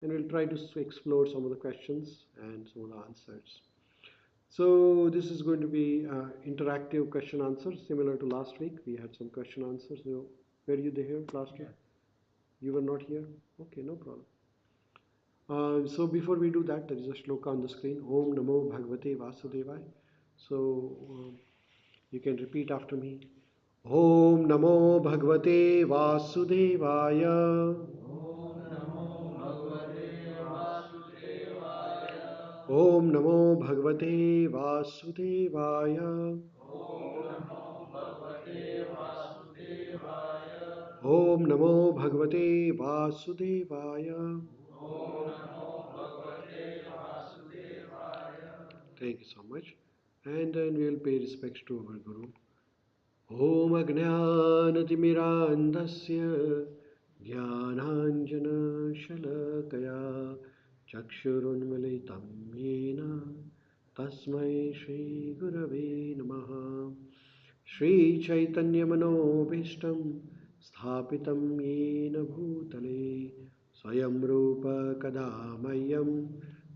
and we'll try to explore some of the questions and some of the answers. So this is going to be interactive question answers similar to last week. We had some question answers. So were you there last week? You were not here? Okay, no problem. So before we do that, there is a shloka on the screen. Om Namo Bhagavate Vasudevaya. So you can repeat after me. Om Namo Bhagavate Vasudevaya. Om Namo Bhagavate Vasudevaya. Om Namo Bhagavate Vasudevaya. Thank you so much. And then we will pay respects to our Guru. Om Ajnanatimirandasya Jnananjana Shalakaya Chakshurunmilitam Yena Tasmai Shri Gurave Namaha Shri Chaitanya Manobhishtam Sthapitam Yena Bhutale Swayam Rupa Kadamayam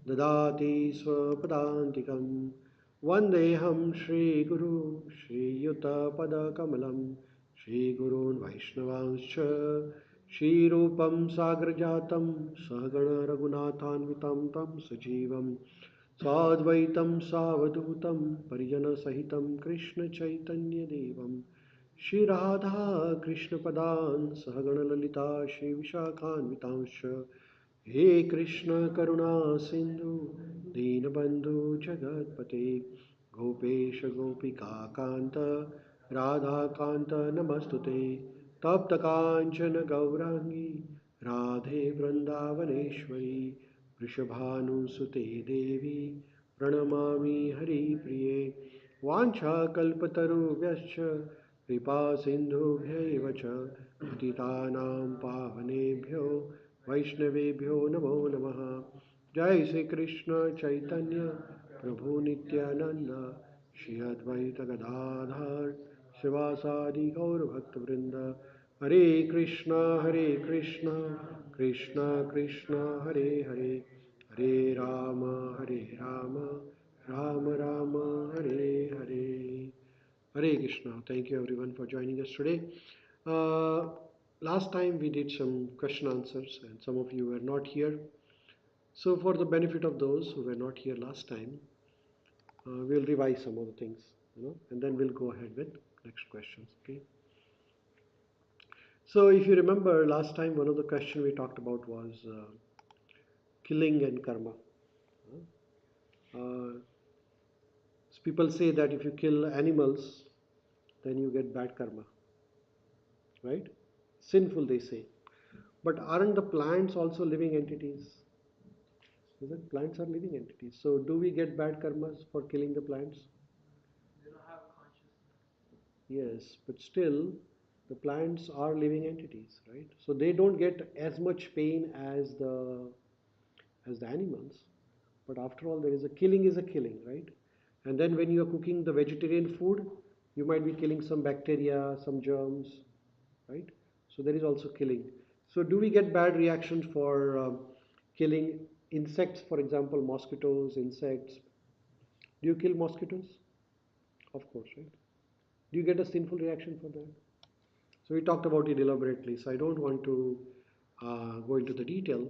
Dadati Swapadantikam Vandeham Shri Guru Shri Yuta Pada Kamalam Shri Gurun Vaishnavanscha Shri Rupam Sagrajatam Sahagana Raghunathanvitam Tam Sajivam Sadvaitam Savadutam Parijana Sahitam Krishna Chaitanya Devam Shri Radha Krishna Padan Sahagana Lalita Shri Vishakhanvitanscha He Krishna Karuna Sindhu Dinabandhu Jagatpate Gopesha Gopika Kanta Radha Kanta Namastute Tapta Kanchana Gaurangi Radhe Vrindavaneshwari Vrishabhanu Sute Devi Pranamami Hari Priye Vancha Kalpataru Vyascha Kripa Sindhu Bhyayevacha Patitanam Pavanebhyo Vaishnavebhyo Namo Namaha Jai Sri Krishna Chaitanya Prabhu Nityananda Shri Advaita Gadadhar Srivasadi Gaur Bhakta Vrinda Hare Krishna Krishna Krishna Hare Hare Hare Rama Rama Rama Hare Hare Hare Krishna. Thank you everyone for joining us today. Uh, Last time we did some question answers and some of you were not here. So for the benefit of those who were not here last time, we'll revise some of the things, and then we'll go ahead with next questions. Okay. So if you remember last time, one of the questions we talked about was killing and karma. Uh, People say that if you kill animals, then you get bad karma, right? Sinful, they say. But aren't the plants also living entities? Is it? Plants are living entities. So do we get bad karmas for killing the plants? Yes, but still, the plants are living entities, right? So they don't get as much pain as the animals. But after all, there is a killing, right? And then when you are cooking the vegetarian food, you might be killing some bacteria, some germs, right? So there is also killing. So do we get bad reactions for killing insects, for example, mosquitoes, insects? Do you kill mosquitoes? Of course, right? Do you get a sinful reaction for that? So we talked about it elaborately, so I don't want to go into the detail,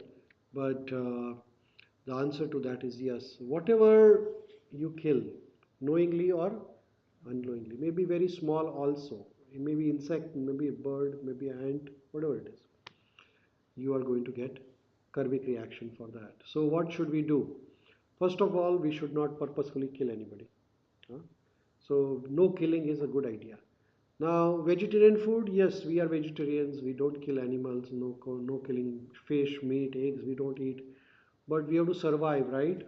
but the answer to that is yes. Whatever you kill, knowingly or unknowingly, maybe very small also. It may be insect, maybe a bird, maybe an ant, whatever it is. You are going to get karmic reaction for that. So what should we do? First of all, we should not purposefully kill anybody. Huh? So no killing is a good idea. Now, vegetarian food, yes, we are vegetarians. We don't kill animals. No killing fish, meat, eggs. We don't eat. But we have to survive, right?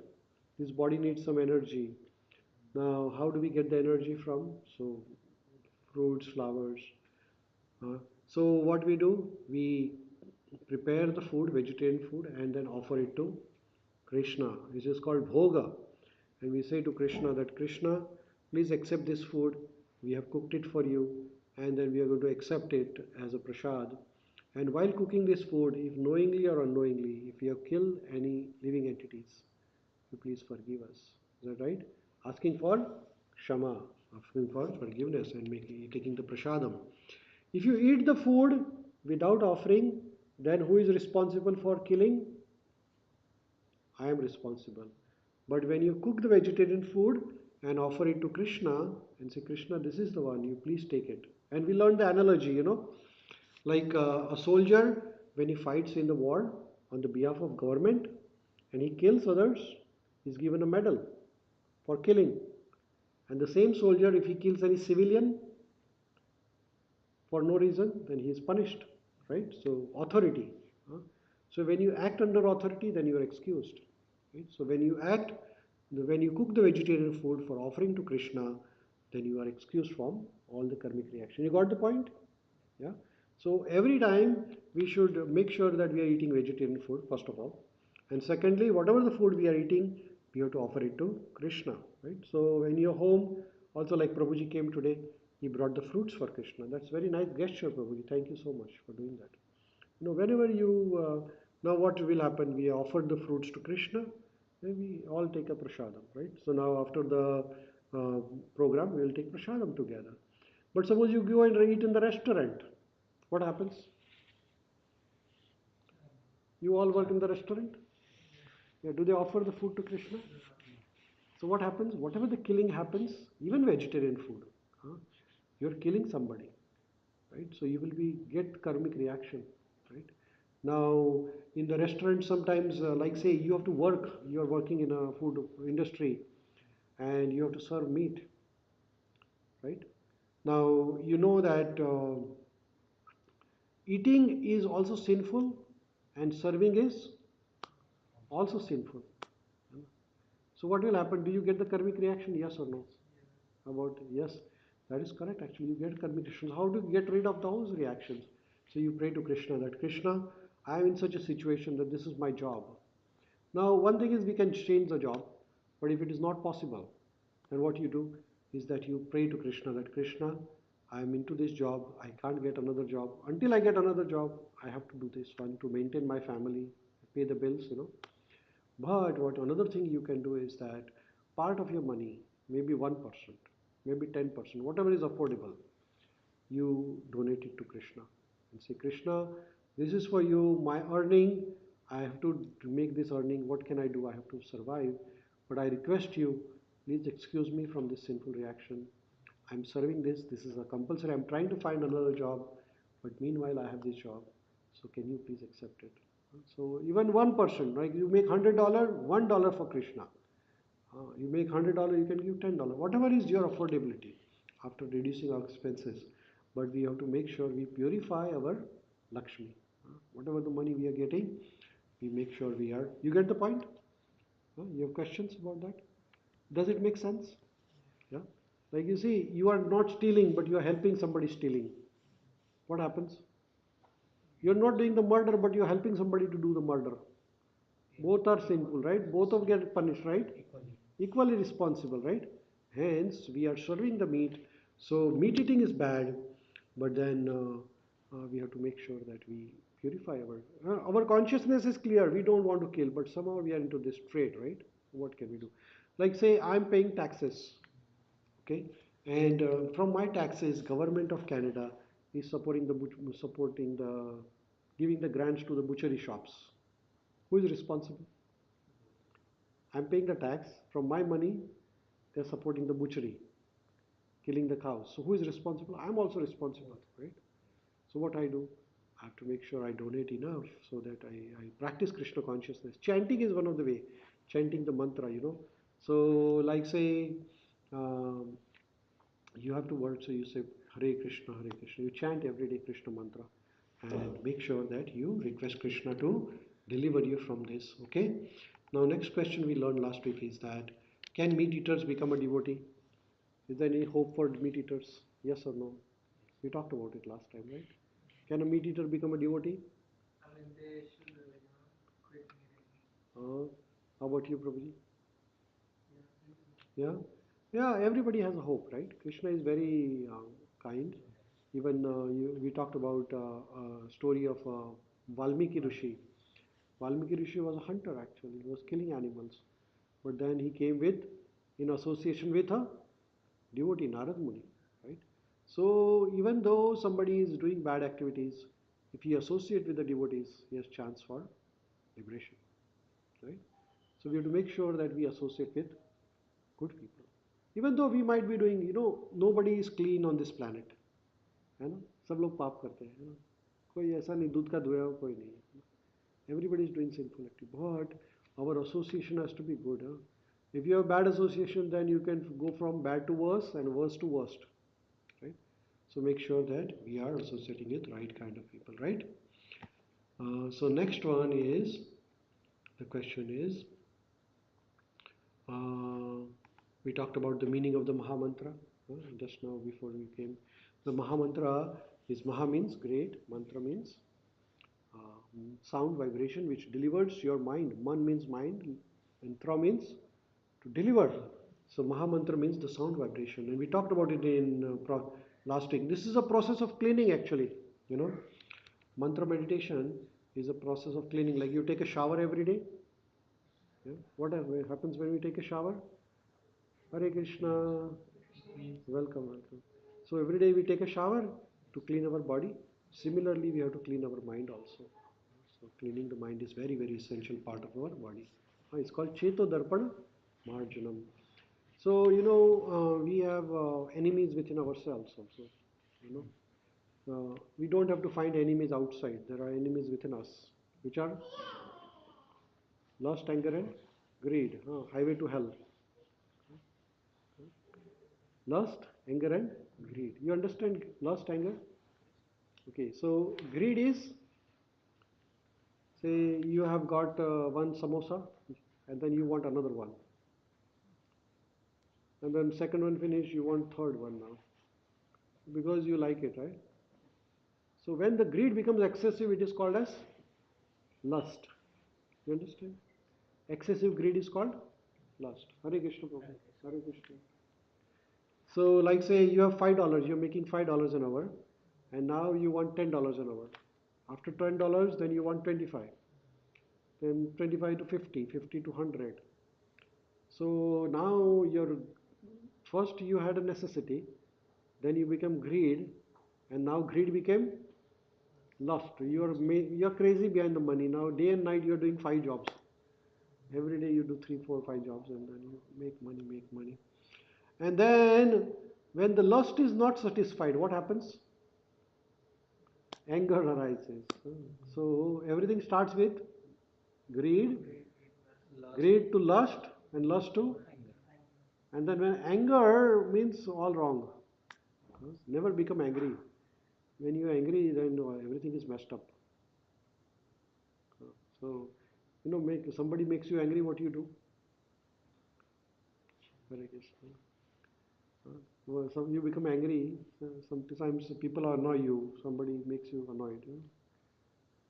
This body needs some energy. Now, how do we get the energy from? So, fruits, flowers. So, what we do? We prepare the food, vegetarian food, and then offer it to Krishna, which is called bhoga. And we say to Krishna that Krishna, please accept this food. We have cooked it for you, and then we are going to accept it as a prasad. And while cooking this food, if knowingly or unknowingly, if you have killed any living entities, you please forgive us. Is that right? Asking for shama, asking for forgiveness and taking the prasadam. If you eat the food without offering, then who is responsible for killing? I am responsible. But when you cook the vegetarian food and offer it to Krishna and say, Krishna, this is the one, you please take it. And we learned the analogy, like a soldier when he fights in the war on the behalf of government and he kills others, he's given a medal for killing. And the same soldier, if he kills any civilian for no reason, then he is punished, right? So authority. huh? So when you act under authority, then you are excused. Right? So when you cook the vegetarian food for offering to Krishna, then you are excused from all the karmic reaction. You got the point? Yeah. So every time we should make sure that we are eating vegetarian food, first of all. And secondly, whatever the food we are eating, we have to offer it to Krishna. Right? So in your home, also like Prabhuji came today, he brought the fruits for Krishna. That's very nice gesture, Prabhuji. Thank you so much for doing that. Whenever now what will happen? We offered the fruits to Krishna, then we all take a prasadam, right? So now after the uh, program, we will take prasadam together. But suppose you go and eat in the restaurant, what happens? You all work in the restaurant? Yeah, do they offer the food to Krishna? So what happens? Whatever the killing happens, even vegetarian food, huh, you're killing somebody, right? So you will be get karmic reaction, right? Now in the restaurant sometimes, like say you have to work, you are working in a food industry, and you have to serve meat, right? Now you know that eating is also sinful, and serving is also sinful. So what will happen? Do you get the karmic reaction? Yes or no? About yes, that is correct. Actually, you get karmic reactions. How do you get rid of those reactions? So you pray to Krishna that Krishna, I am in such a situation that this is my job. Now, one thing is we can change the job, but if it is not possible, then what you do is that you pray to Krishna that Krishna, I am into this job. I can't get another job. Until I get another job, I have to do this one to maintain my family, pay the bills. But what another thing you can do is that part of your money, maybe 1%, maybe 10%, whatever is affordable, you donate it to Krishna and say, Krishna, this is for you, my earning. I have to make this earning. What can I do? I have to survive. But I request you, please excuse me from this sinful reaction. I'm serving this. This is a compulsory. I'm trying to find another job. But meanwhile, I have this job. So can you please accept it? So even 1%, right? You make $100, $1 for Krishna. You make $100, you can give $10. Whatever is your affordability after reducing our expenses. But we have to make sure we purify our Lakshmi. Whatever the money we are getting, we make sure we are. You get the point? You have questions about that? Does it make sense? Yeah. Like you see, you are not stealing, but you are helping somebody stealing. What happens? You're not doing the murder, but you're helping somebody to do the murder. Both are sinful, right? Both of get punished, right? Equally responsible, right? Hence, we are serving the meat. So meat eating is bad, but then we have to make sure that we purify our consciousness is clear. We don't want to kill, but somehow we are into this trade, right? What can we do? Like say, I'm paying taxes, okay, and from my taxes, government of Canada is supporting the giving the grants to the butchery shops. Who is responsible? I'm paying the tax. From my money, they're supporting the butchery, killing the cows. So who is responsible? I'm also responsible, right? So what I do, I have to make sure I donate enough so that I practice Krishna consciousness. Chanting is one of the way. Chanting the mantra. So like say, um, you have to work, so you say Hare Krishna, Hare Krishna. You chant every day Krishna mantra and make sure that you request Krishna to deliver you from this. Okay. Now, next question we learned last week is that can meat eaters become a devotee? Is there any hope for meat eaters? Yes or no? We talked about it last time, right? Can a meat eater become a devotee? Uh, how about you, Prabhuji? Yeah, yeah. Everybody has a hope, right? Krishna is very kind. Even we talked about story of Valmiki Rishi. Valmiki Rishi was a hunter actually. He was killing animals. But then he came with, in association with a devotee, Narad Muni, right? So even though somebody is doing bad activities, if he associate with the devotees, he has chance for liberation, right? So we have to make sure that we associate with good people. Even though we might be doing, nobody is clean on this planet, है ना? सब लोग पाप करते हैं, है ना? कोई ऐसा नहीं, दूध का धोया हुआ कोई नहीं है. Everybody is doing sinful activity, but our association has to be good. Huh? If you have bad association, then you can go from bad to worse and worse to worst, right? So make sure that we are associating with right kind of people, right? So next one is, the question is, uh, we talked about the meaning of the Maha Mantra just now before we came. The Maha Mantra is, Maha means great, Mantra means sound vibration which delivers your mind. Man means mind, and Tra means to deliver. So Maha Mantra means the sound vibration, and we talked about it in last week. This is a process of cleaning actually. You know, mantra meditation is a process of cleaning. Like you take a shower every day. Yeah? What happens when we take a shower? Hare Krishna. Welcome, welcome. So every day we take a shower to clean our body. Similarly, we have to clean our mind also. So cleaning the mind is very, very essential part of our body. It's called Cheto Darpan Marjanam. So, we have enemies within ourselves also. We don't have to find enemies outside. There are enemies within us, which are lust, anger, and greed. Highway to hell. Lust, anger, and greed. You understand lust, anger? Okay, so greed is, say you have got one samosa and then you want another one. And then second one finish, you want third one now. Because you like it, right? So when the greed becomes excessive, it is called as lust. You understand? Excessive greed is called lust. Hare Krishna Prabhu. Hare Krishna. So like say you have $5, you're making $5 an hour, and now you want $10 an hour. After $10, then you want 25. Then 25 to 50, 50 to 100. So now first you had a necessity, then you become greed, and now greed became lust. You're crazy behind the money. Now day and night you're doing 5 jobs. Every day you do 3, 4, 5 jobs, and then you make money, make money. And then when the lust is not satisfied, what happens? Anger arises. So everything starts with greed, greed to lust, and lust to, and then when anger means all wrong. Never become angry. When you are angry, then everything is messed up. So, somebody makes you angry, what do you do? Very good. Well, you become angry. Sometimes people annoy you. Somebody makes you annoyed.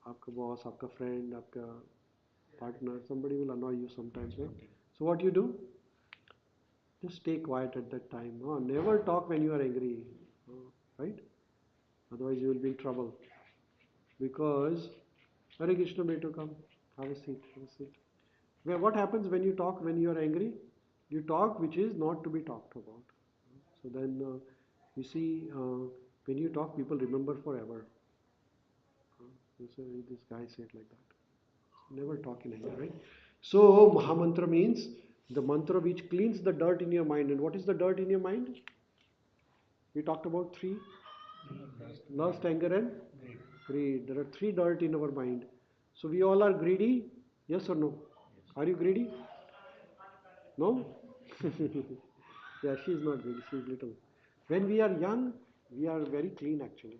आपका boss, आपका friend, आपका partner, somebody will annoy you sometimes. Right? So what you do? Just stay quiet at that time. Never talk when you are angry. Right? Otherwise you will be in trouble. Because, Hare Krishna, beto, come. Have a seat, have a seat. Well, what happens when you talk when you are angry? You talk which is not to be talked about. So then you see, when you talk, people remember forever. This guy said like that. Never talk in anger, right? So Mahamantra means the mantra which cleans the dirt in your mind. And what is the dirt in your mind? We talked about three: lust, anger, and greed. There are three dirt in our mind. So we all are greedy. Yes or no? Are you greedy? No? Yeah, she is not greedy. She is little. When we are young, we are very clean actually.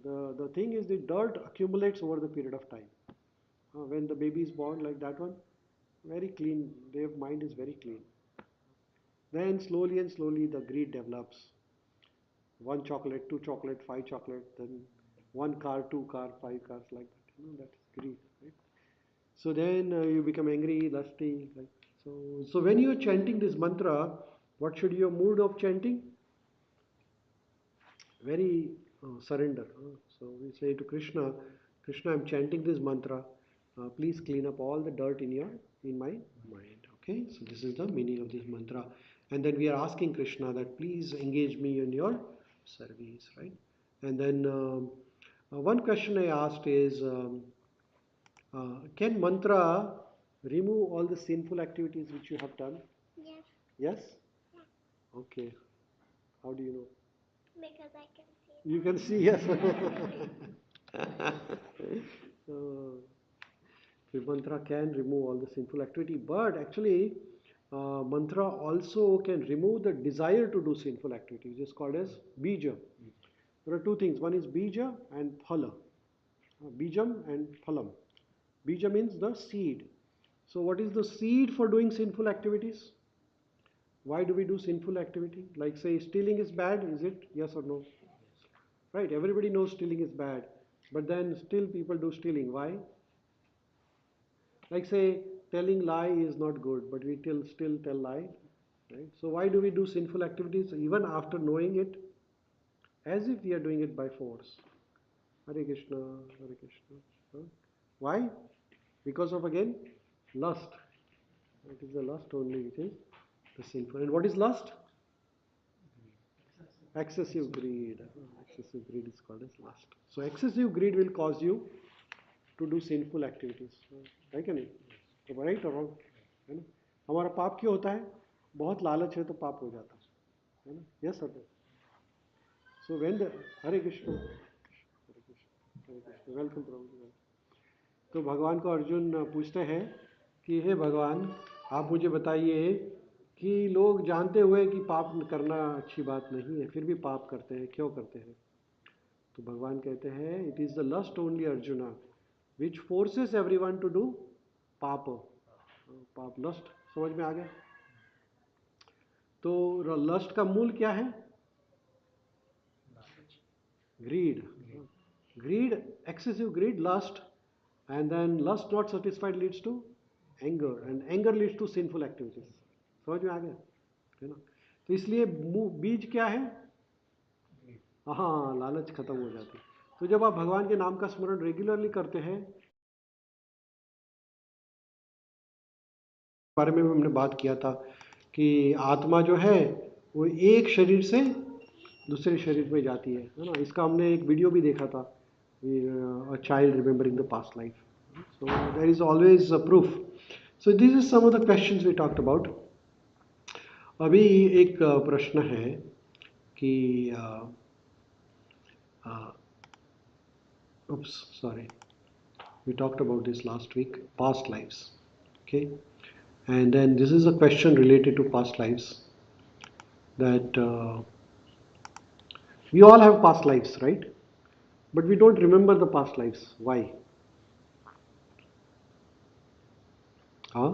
The thing is, the dirt accumulates over the period of time. When the baby is born, like that one, very clean, their mind is very clean. Then slowly and slowly the greed develops. One chocolate, two chocolate, five chocolate, then one car, two car, five cars, like that. That is greed, right? So then you become angry, lusty. Like, so when you are chanting this mantra, what should your mood of chanting? very surrender. So we say to Krishna, Krishna, I'm chanting this mantra. Please clean up all the dirt in my mind. Okay, so this is the meaning of this mantra. And then we are asking Krishna that please engage me in your service, right? And then one question I asked is, can mantra remove all the sinful activities which you have done? Yes. Yes? Yeah. Okay. How do you know? Because I can see. You can see, yes. So, mantra can remove all the sinful activity, but actually, mantra also can remove the desire to do sinful activities. It's called as bija. There are two things. One is bija and phala. Bijam and phalam. Bija means the seed. So, what is the seed for doing sinful activities? Why do we do sinful activity? Like say stealing is bad, is it? Yes or no? Right, everybody knows stealing is bad, but then still people do stealing. Why? Like say telling lie is not good, but we still tell lie, right? So why do we do sinful activities even after knowing it, as if we are doing it by force? Hare Krishna, Hare Krishna. Huh? Why? Because of again lust. It is the lust only which is the sinful. And what is lust? Excessive greed. Excessive greed is called as lust. So excessive greed will cause you to do sinful activities. है क्या नहीं? तो right और wrong है ना? हमारा पाप क्यों होता है? बहुत लालच है तो पाप हो जाता है ना? Yes sir. So when the Hare Krishna, Hare Krishna, Hare Krishna, welcome prabhu. तो भगवान को अर्जुन पूछते हैं कि हे भगवान, आप मुझे बताइए कि लोग जानते हुए कि पाप करना अच्छी बात नहीं है फिर भी पाप करते हैं, क्यों करते हैं? तो भगवान कहते हैं it is the lust only Arjuna which forces everyone to do पाप. पाप लस्ट समझ में आ गया? तो लस्ट का मूल क्या है? Greed. Greed, excessive greed, lust, and then lust not satisfied leads to anger and anger leads to sinful activities. समझ में आ गया है ना? तो इसलिए बीज क्या है? हाँ, लालच खत्म हो जाती है. तो जब आप भगवान के नाम का स्मरण रेगुलरली करते हैं, बारे में हमने बात किया था कि आत्मा जो है वो एक शरीर से दूसरे शरीर में जाती है ना? इसका हमने एक वीडियो भी देखा था, child remembering the past life. So there is always a proof. So this is some of the questions we talked about. अभी एक प्रश्न है कि oops, sorry, we talked about this last week, past lives. Okay, and then this is a question related to past lives, that we all have past lives, right? But we don't remember the past lives. Why? हाँ,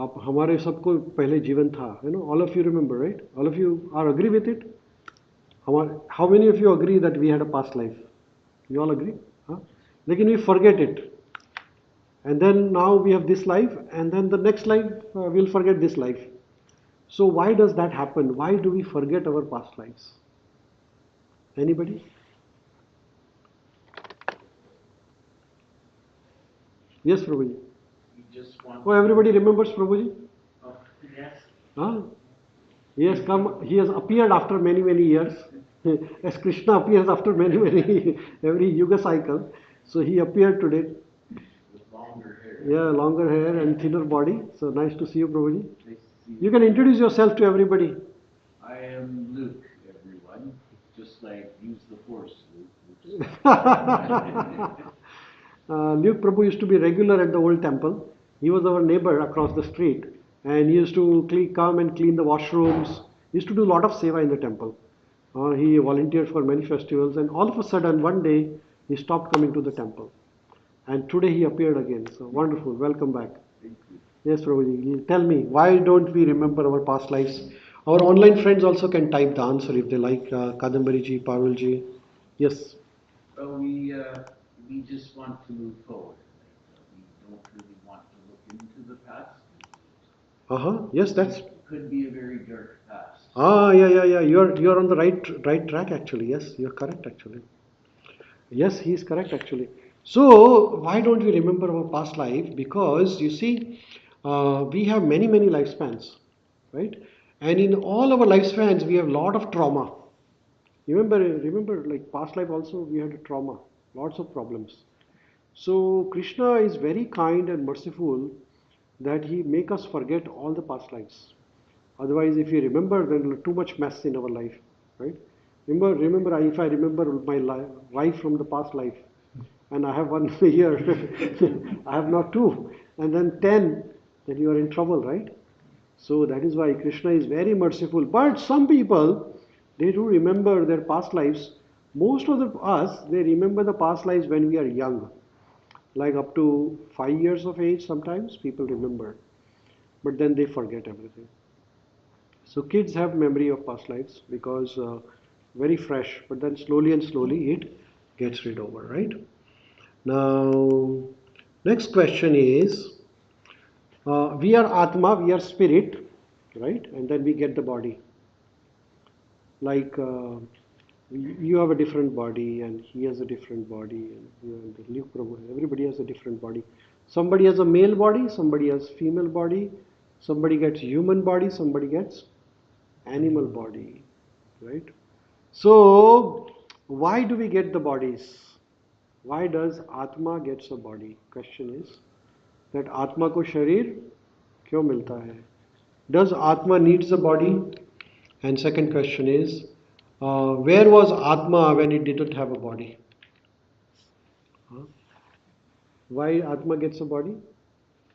आप हमारे सबको पहले जीवन था, है ना? All of you remember, right? All of you are agree with it? How many of you agree that we had a past life? You all agree? हाँ? लेकिन we forget it. And then now we have this life, and then the next life we'll forget this life. So why does that happen? Why do we forget our past lives? Anybody? Yes, Prabhuji. Oh, everybody remembers Prabhuji? Oh, yes. Huh? He has come, he has appeared after many, many years. As Krishna appears after many, many, every yuga cycle. So he appeared today. With longer hair. Yeah, longer hair and thinner body. So nice to see you, Prabhuji. Nice to see You can introduce yourself to everybody. I am Luke, everyone. Just like use the force, Luke. Luke Prabhu used to be regular at the old temple. He was our neighbor across the street, and he used to come and clean the washrooms. He used to do a lot of seva in the temple. He volunteered for many festivals, and all of a sudden, one day, he stopped coming to the temple. And today he appeared again. So wonderful. Welcome back. Thank you. Yes, Prabhuji. Tell me, why don't we remember our past lives? Our online friends also can type the answer if they like. Kadambari ji, Parul ji. Yes. Well, we just want to move forward. We don't really want to look into the past. Yes, that's. It could be a very dark past. Yeah. You're on the right track actually. Yes, you're correct actually. Yes, he is correct actually. So why don't we remember our past life? Because you see, we have many lifespans, right? And in all our lifespans, we have lot of trauma. Remember, like past life also we had a trauma, lots of problems. So Krishna is very kind and merciful that he make us forget all the past lives. Otherwise, if we remember, then too much mess in our life, right? Remember, if I remember my wife from the past life, and I have one here, I have not two, and then 10, then you are in trouble, right? So that is why Krishna is very merciful. But some people, they do remember their past lives. Most of us, they remember the past lives when we are young, like up to 5 years of age. Sometimes people remember, but then they forget everything. So kids have memory of past lives because very fresh, but then slowly and slowly it gets rid over, right? Now, next question is, we are Atma, we are spirit, right? And then we get the body. Like you have a different body, and he has a different body, and you and the Luke Prabhu, everybody has a different body. Somebody has a male body, somebody has female body, somebody gets human body, somebody gets animal body, right? So, why do we get the bodies? Why does Atma gets a body? Question is that Atma को शरीर क्यों मिलता है? Does Atma needs a body? And second question is, where was Atma when it didn't have a body? Huh? Why Atma gets a body?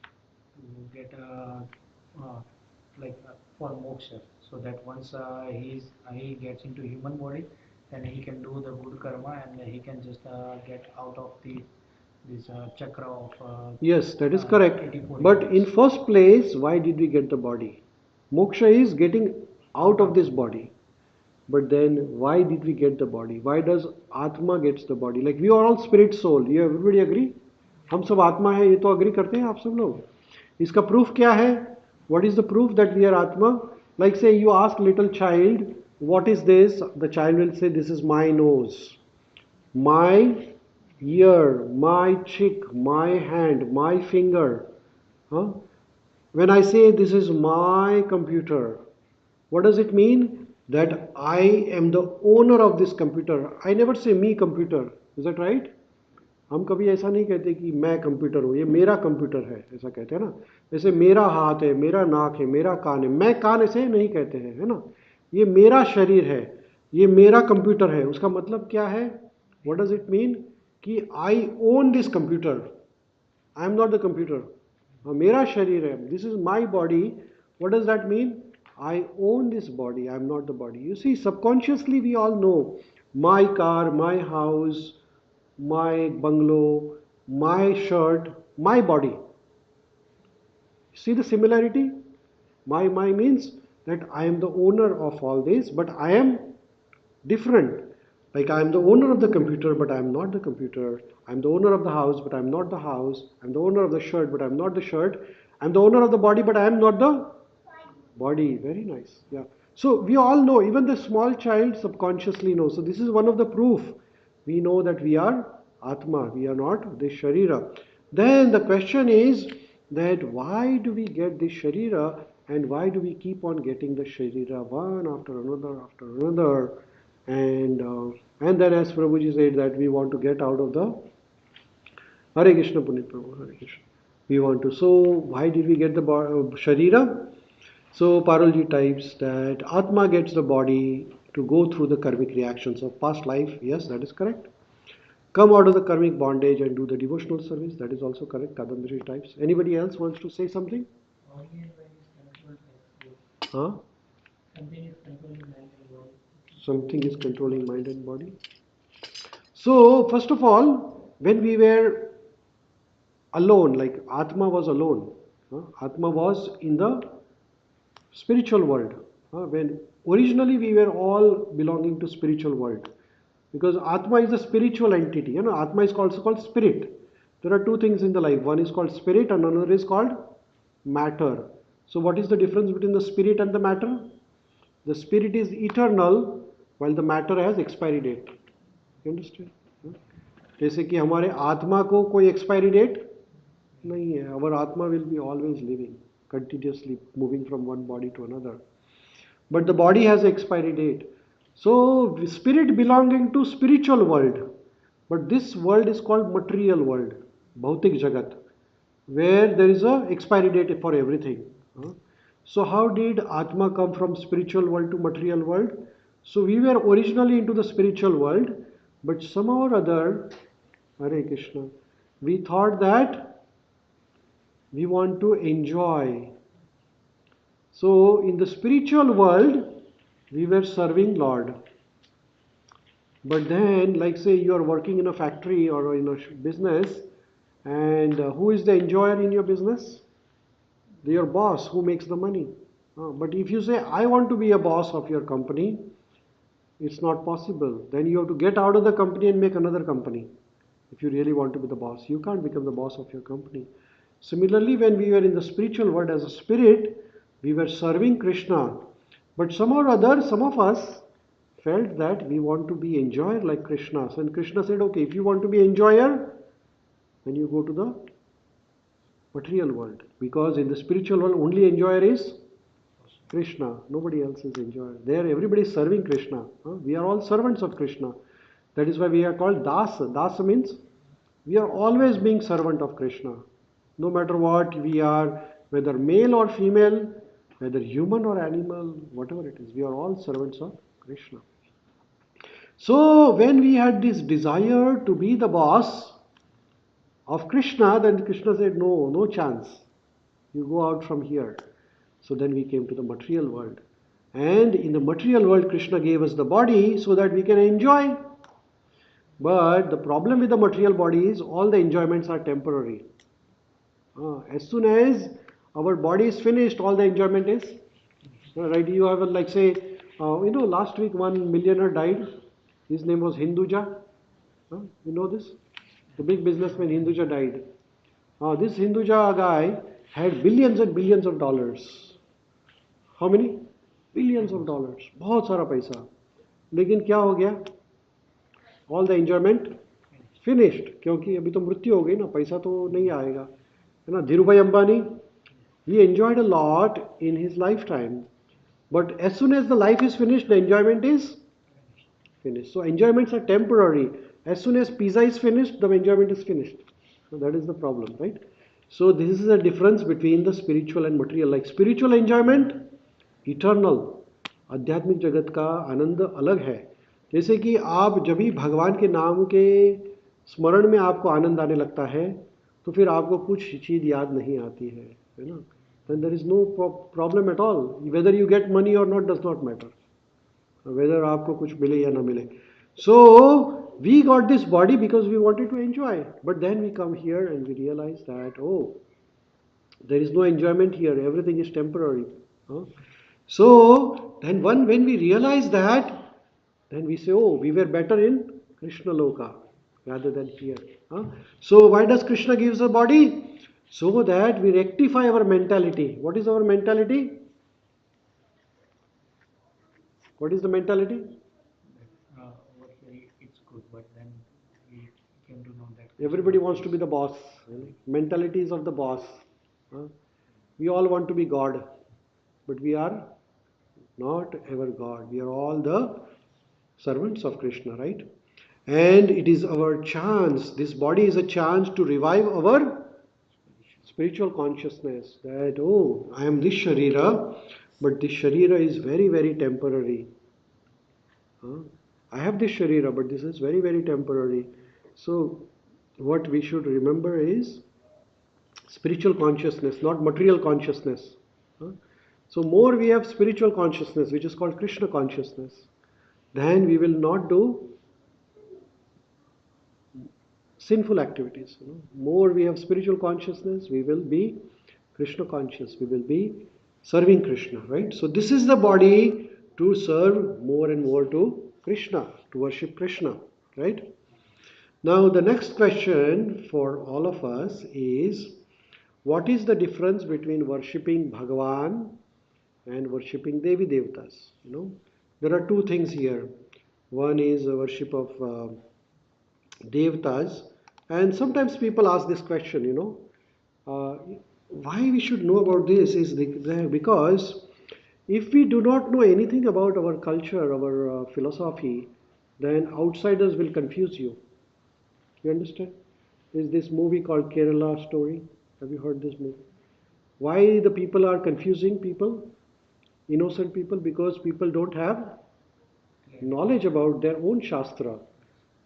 To get uh, for moksha, so that once he gets into human body, then he can do the good karma and he can just get out of the this chakra of Yes, that is correct. 84 But in years. first place, why did we get the body? Moksha is getting out of this body. But then why did we get the body? Why does Atma gets the body? Like we are all spirit soul. You everybody agree? हम सब आत्मा है ये तो agree करते हैं आप सब लोग इसका प्रूफ क्या है what is the proof that we are atma like say you ask little child what is this the child will say this is my nose my ear, my cheek, my hand, my finger. Huh? When I say this is my computer, what does it mean? That I am the owner of this computer. I never say me computer. Is that right? हम कभी ऐसा नहीं कहते कि मैं computer हूँ ये मेरा कंप्यूटर है ऐसा कहते हैं ना जैसे मेरा हाथ है मेरा नाक है मेरा कान है मैं कान ऐसे नहीं कहते हैं है ना ये मेरा शरीर है ये मेरा कंप्यूटर है उसका मतलब क्या है व्हाट डज इट मीन कि I own this computer I am not the computer हाँ मेरा शरीर है this is my body what does that mean I own this body I am not the body you see subconsciously we all know my car my house my bungalow, my shirt, my body. See the similarity? My means that I am the owner of all this, but I am different. Like I am the owner of the computer, but I am not the computer. I am the owner of the house, but I am not the house. I am the owner of the shirt, but I am not the shirt. I am the owner of the body, but I am not the body. Very nice. Yeah. So we all know, even the small child subconsciously knows. So this is one of the proof. We know that we are Atma, we are not the Sharira. Then the question is that why do we get this Sharira and why do we keep on getting the Sharira one after another? And then as Prabhuji said that we want to get out of the Hare Krishna Punit Prabhu, Hare Krishna. We want to. So why did we get the Sharira? So Parolji types that Atma gets the body to go through the karmic reactions of past life. Yes, that is correct. Come out of the karmic bondage and do the devotional service. That is also correct. Kadambari types. Anybody else wants to say something? Huh? Something is controlling mind and body. So first of all, when we were alone, like Atma was alone. Atma was in the spiritual world. When originally we were all belonging to spiritual world. Because Atma is a spiritual entity. Atma is also called spirit. There are two things in the life. One is called spirit and another is called matter. So what is the difference between the spirit and the matter? The spirit is eternal while the matter has expiry date. You understand? जैसे कि हमारे आत्मा को कोई expiry date नहीं है. Our atma will be always living, continuously moving from one body to another. But the body has expiry date. So spirit belonging to spiritual world, but this world is called material world, bhautik jagat, where there is a expiry date for everything. So how did atma come from spiritual world to material world? So we were originally into the spiritual world, but somehow or other, Hare Krishna, we thought that we want to enjoy. So in the spiritual world, we were serving Lord. But then, like say you are working in a factory or in a business, and who is the enjoyer in your business? Your boss who makes the money. But if you say, I want to be a boss of your company, it's not possible. Then you have to get out of the company and make another company. If you really want to be the boss, you can't become the boss of your company. Similarly, when we were in the spiritual world as a spirit, we were serving Krishna. But somehow or other, some of us felt that we want to be enjoyer like Krishna. So and Krishna said, okay, if you want to be enjoyer, then you go to the material world. Because in the spiritual world, only enjoyer is Krishna. Nobody else is enjoyer. There, everybody is serving Krishna. We are all servants of Krishna. That is why we are called Dasa. Dasa means we are always being servant of Krishna. No matter what we are, whether male or female, whether human or animal, whatever it is, we are all servants of Krishna. So when we had this desire to be the boss of Krishna, then Krishna said, no, no chance. You go out from here. So then we came to the material world. And in the material world, Krishna gave us the body so that we can enjoy. But the problem with the material body is all the enjoyments are temporary. As soon as our body is finished, all the enjoyment is right. You have like say, last week one millionaire died. His name was Hinduja. You know this? The big businessman Hinduja died. This Hinduja guy had billions and billions of dollars. How many? Billions of dollars. बहुत सारा पैसा. लेकिन क्या हो गया? All the enjoyment finished. क्योंकि अभी तो मृत्यु हो गई ना, पैसा तो नहीं आएगा, है ना? Dhirubhai Ambani, he enjoyed a lot in his lifetime, but as soon as the life is finished, the enjoyment is finished. So enjoyments are temporary. As soon as pizza is finished, the enjoyment is finished. So that is the problem, right? So this is a difference between the spiritual and material. Like spiritual enjoyment, eternal. आध्यात्मिक जगत का आनंद अलग है. जैसे कि आप जब भी भगवान के नाम के स्मरण में आपको आनंद आने लगता है, तो फिर आपको कुछ चीज़ याद नहीं आती है ना? Then there is no problem at all. Whether you get money or not does not matter. Whether आपको कुछ मिले या ना मिले. So we got this body because we wanted to enjoy. But then we come here and we realize that, oh, there is no enjoyment here. Everything is temporary. So then when we realize that, then we say, oh, we were better in Krishna Loka rather than here. So why does Krishna gives a body? So that we rectify our mentality. What is our mentality? What is the mentality? Over here it's good, but then we came to know that Everybody wants to be the boss. Mentalities of the boss. We all want to be God, but we are not ever God. We are all the servants of Krishna, right? And it is our chance, this body is a chance to revive our spiritual consciousness that, oh, I am this Sharira, but this Sharira is very, very temporary. I have this Sharira, but this is very, very temporary. So, what we should remember is spiritual consciousness, not material consciousness. So, more we have spiritual consciousness, which is called Krishna consciousness, then we will not do sinful activities. More we have spiritual consciousness, we will be Krishna conscious, we will be serving Krishna, right? So this is the body to serve more and more to Krishna, to worship Krishna, right? Now the next question for all of us is, what is the difference between worshipping Bhagavan and worshipping Devi Devtas. There are two things here. One is a worship of Devtas, and sometimes people ask this question, uh, why we should know about this is because if we do not know anything about our culture, our philosophy, then outsiders will confuse you. You understand? There's this movie called Kerala Story. Have you heard this movie? Why the people are confusing people, innocent people? Because people don't have knowledge about their own Shastra.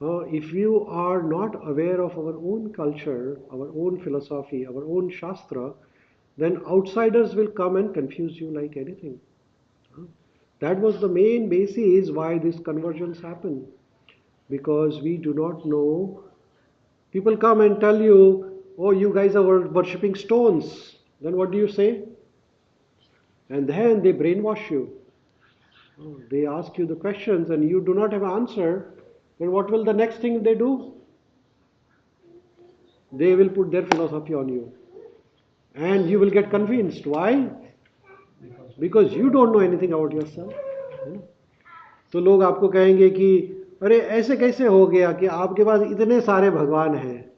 If you are not aware of our own culture, our own philosophy, our own Shastra, then outsiders will come and confuse you like anything. That was the main basis why these conversions happen. Because we do not know. People come and tell you, oh, you guys are worshipping stones. Then what do you say? And then they brainwash you. They ask you the questions and you do not have an answer. Then what will the next thing they do? They will put their philosophy on you. And you will get convinced. Why? Because you don't know anything about yourself. तो लोग आपको कहेंगे कि अरे ऐसे कैसे हो गया कि आपके पास इतने सारे भगवान हैं.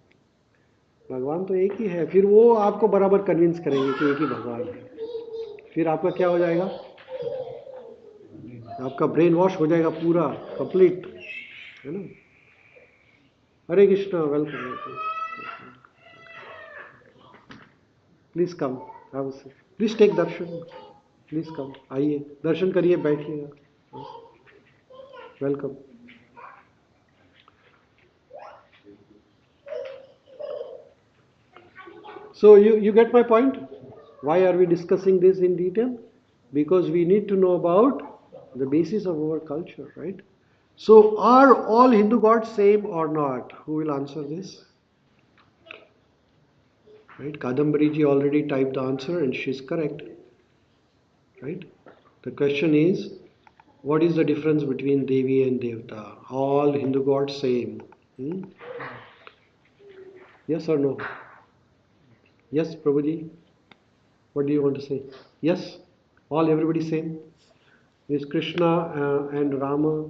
भगवान तो एक ही है. फिर वो आपको बराबर कन्विंस करेंगे कि एक ही भगवान है. फिर आपका क्या हो जाएगा? आपका ब्रेन वॉश हो जाएगा पूरा कंप्लीट, है ना. Hare Krishna, welcome. Please come, please take darshan. Please come, आइए दर्शन करिए, बैठिएगा. Welcome. So you get my point? Why are we discussing this in detail? Because we need to know about the basis of our culture, right? So are all Hindu gods same or not? Who will answer this? Right? Kadambari ji already typed the answer and she's correct. Right? The question is, what is the difference between Devi and Devta? All Hindu gods same. Hmm? Yes or no? Yes, Prabhuji? What do you want to say? Yes? Everybody same? Is Krishna and Rama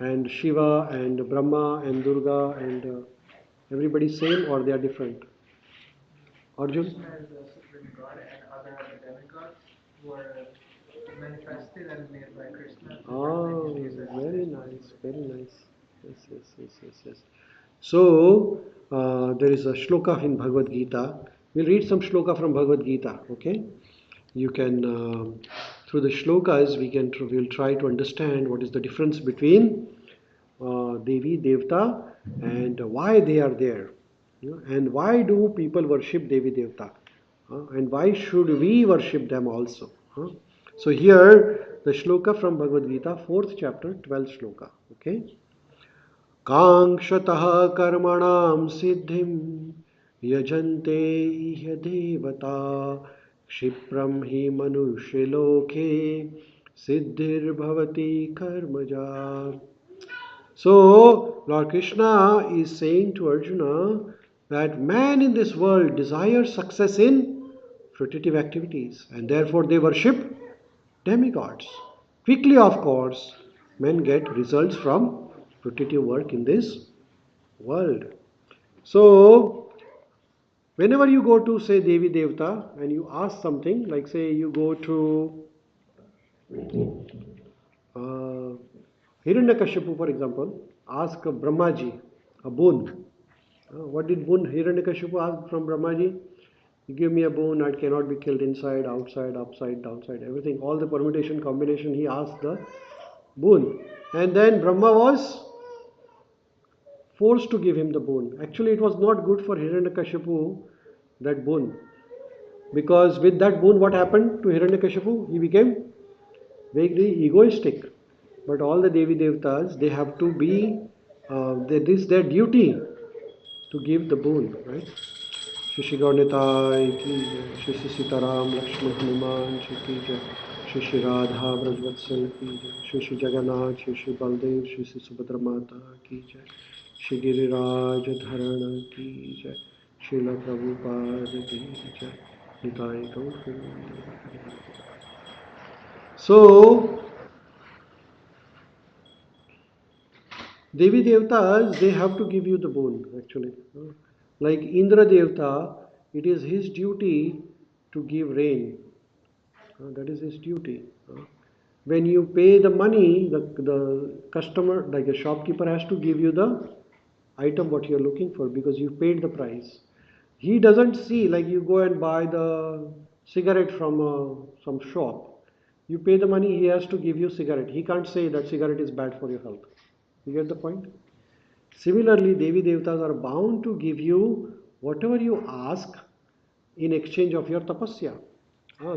and Shiva and Brahma and Durga and everybody same or they are different? Arjun? Krishna is the supreme god, and other demigods were manifested and made by Krishna to Oh, bring his very nice, very nice. Yes, yes, yes, yes, yes. So, there is a shloka in Bhagavad Gita. We'll read some shloka from Bhagavad Gita, okay? You can, through the shlokas, we'll try to understand what is the difference between Devi, Devta, and why they are there. And why do people worship Devi, Devta? And why should we worship them also? So here, the shloka from Bhagavad Gita, 4th chapter, 12th shloka. Okay? Kangshatah karmanam siddhim yajante iha devata क्षिप्रम हि मनुष्य लोके सिद्धिर bhavati karmaja. So Lord Krishna is saying to Arjuna that man in this world desires success in fruitive activities and therefore they worship demigods. Quickly, of course, men get results from fruitive work in this world. So whenever you go to say Devi Devta and you ask something, like say you go to Hiranyakashipu, for example, ask Brahmaji a boon. What did boon Hiranyakashipu ask from Brahmaji? You give me a boon, I cannot be killed inside, outside, upside, downside, everything. All the permutation, combination, he asked the boon. And then Brahma was forced to give him the boon. Actually, it was not good for Hiranyakashipu, that boon. Because with that boon, what happened to Hiranyakashipu? He became very egoistic. But all the Devi Devtas, they have to be, it is their duty to give the boon, right? Shri Shri Gaurnitai ki jai, Shri Shri Sitaram Lakshman Hanuman ji ki jai, Shri Shri Radha Brajvatsal ki jai, Shri Shri Jagannath, Shri Shri Baldev, Shri Shri Subhadra Mata ki jai, Shri Giriraj Dharana ki jai, Srila Prabhupada ki jai, Nitai Gaur Hari. So Devi Devtas, they have to give you the boon actually. Like Indra Devta, it is his duty to give rain. That is his duty. When you pay the money, the customer, like a shopkeeper, has to give you the item what you're looking for because you paid the price. He doesn't see, like you go and buy the cigarette from some shop. You pay the money, he has to give you cigarette. He can't say that cigarette is bad for your health. You get the point? Similarly, Devi Devtas are bound to give you whatever you ask in exchange of your tapasya.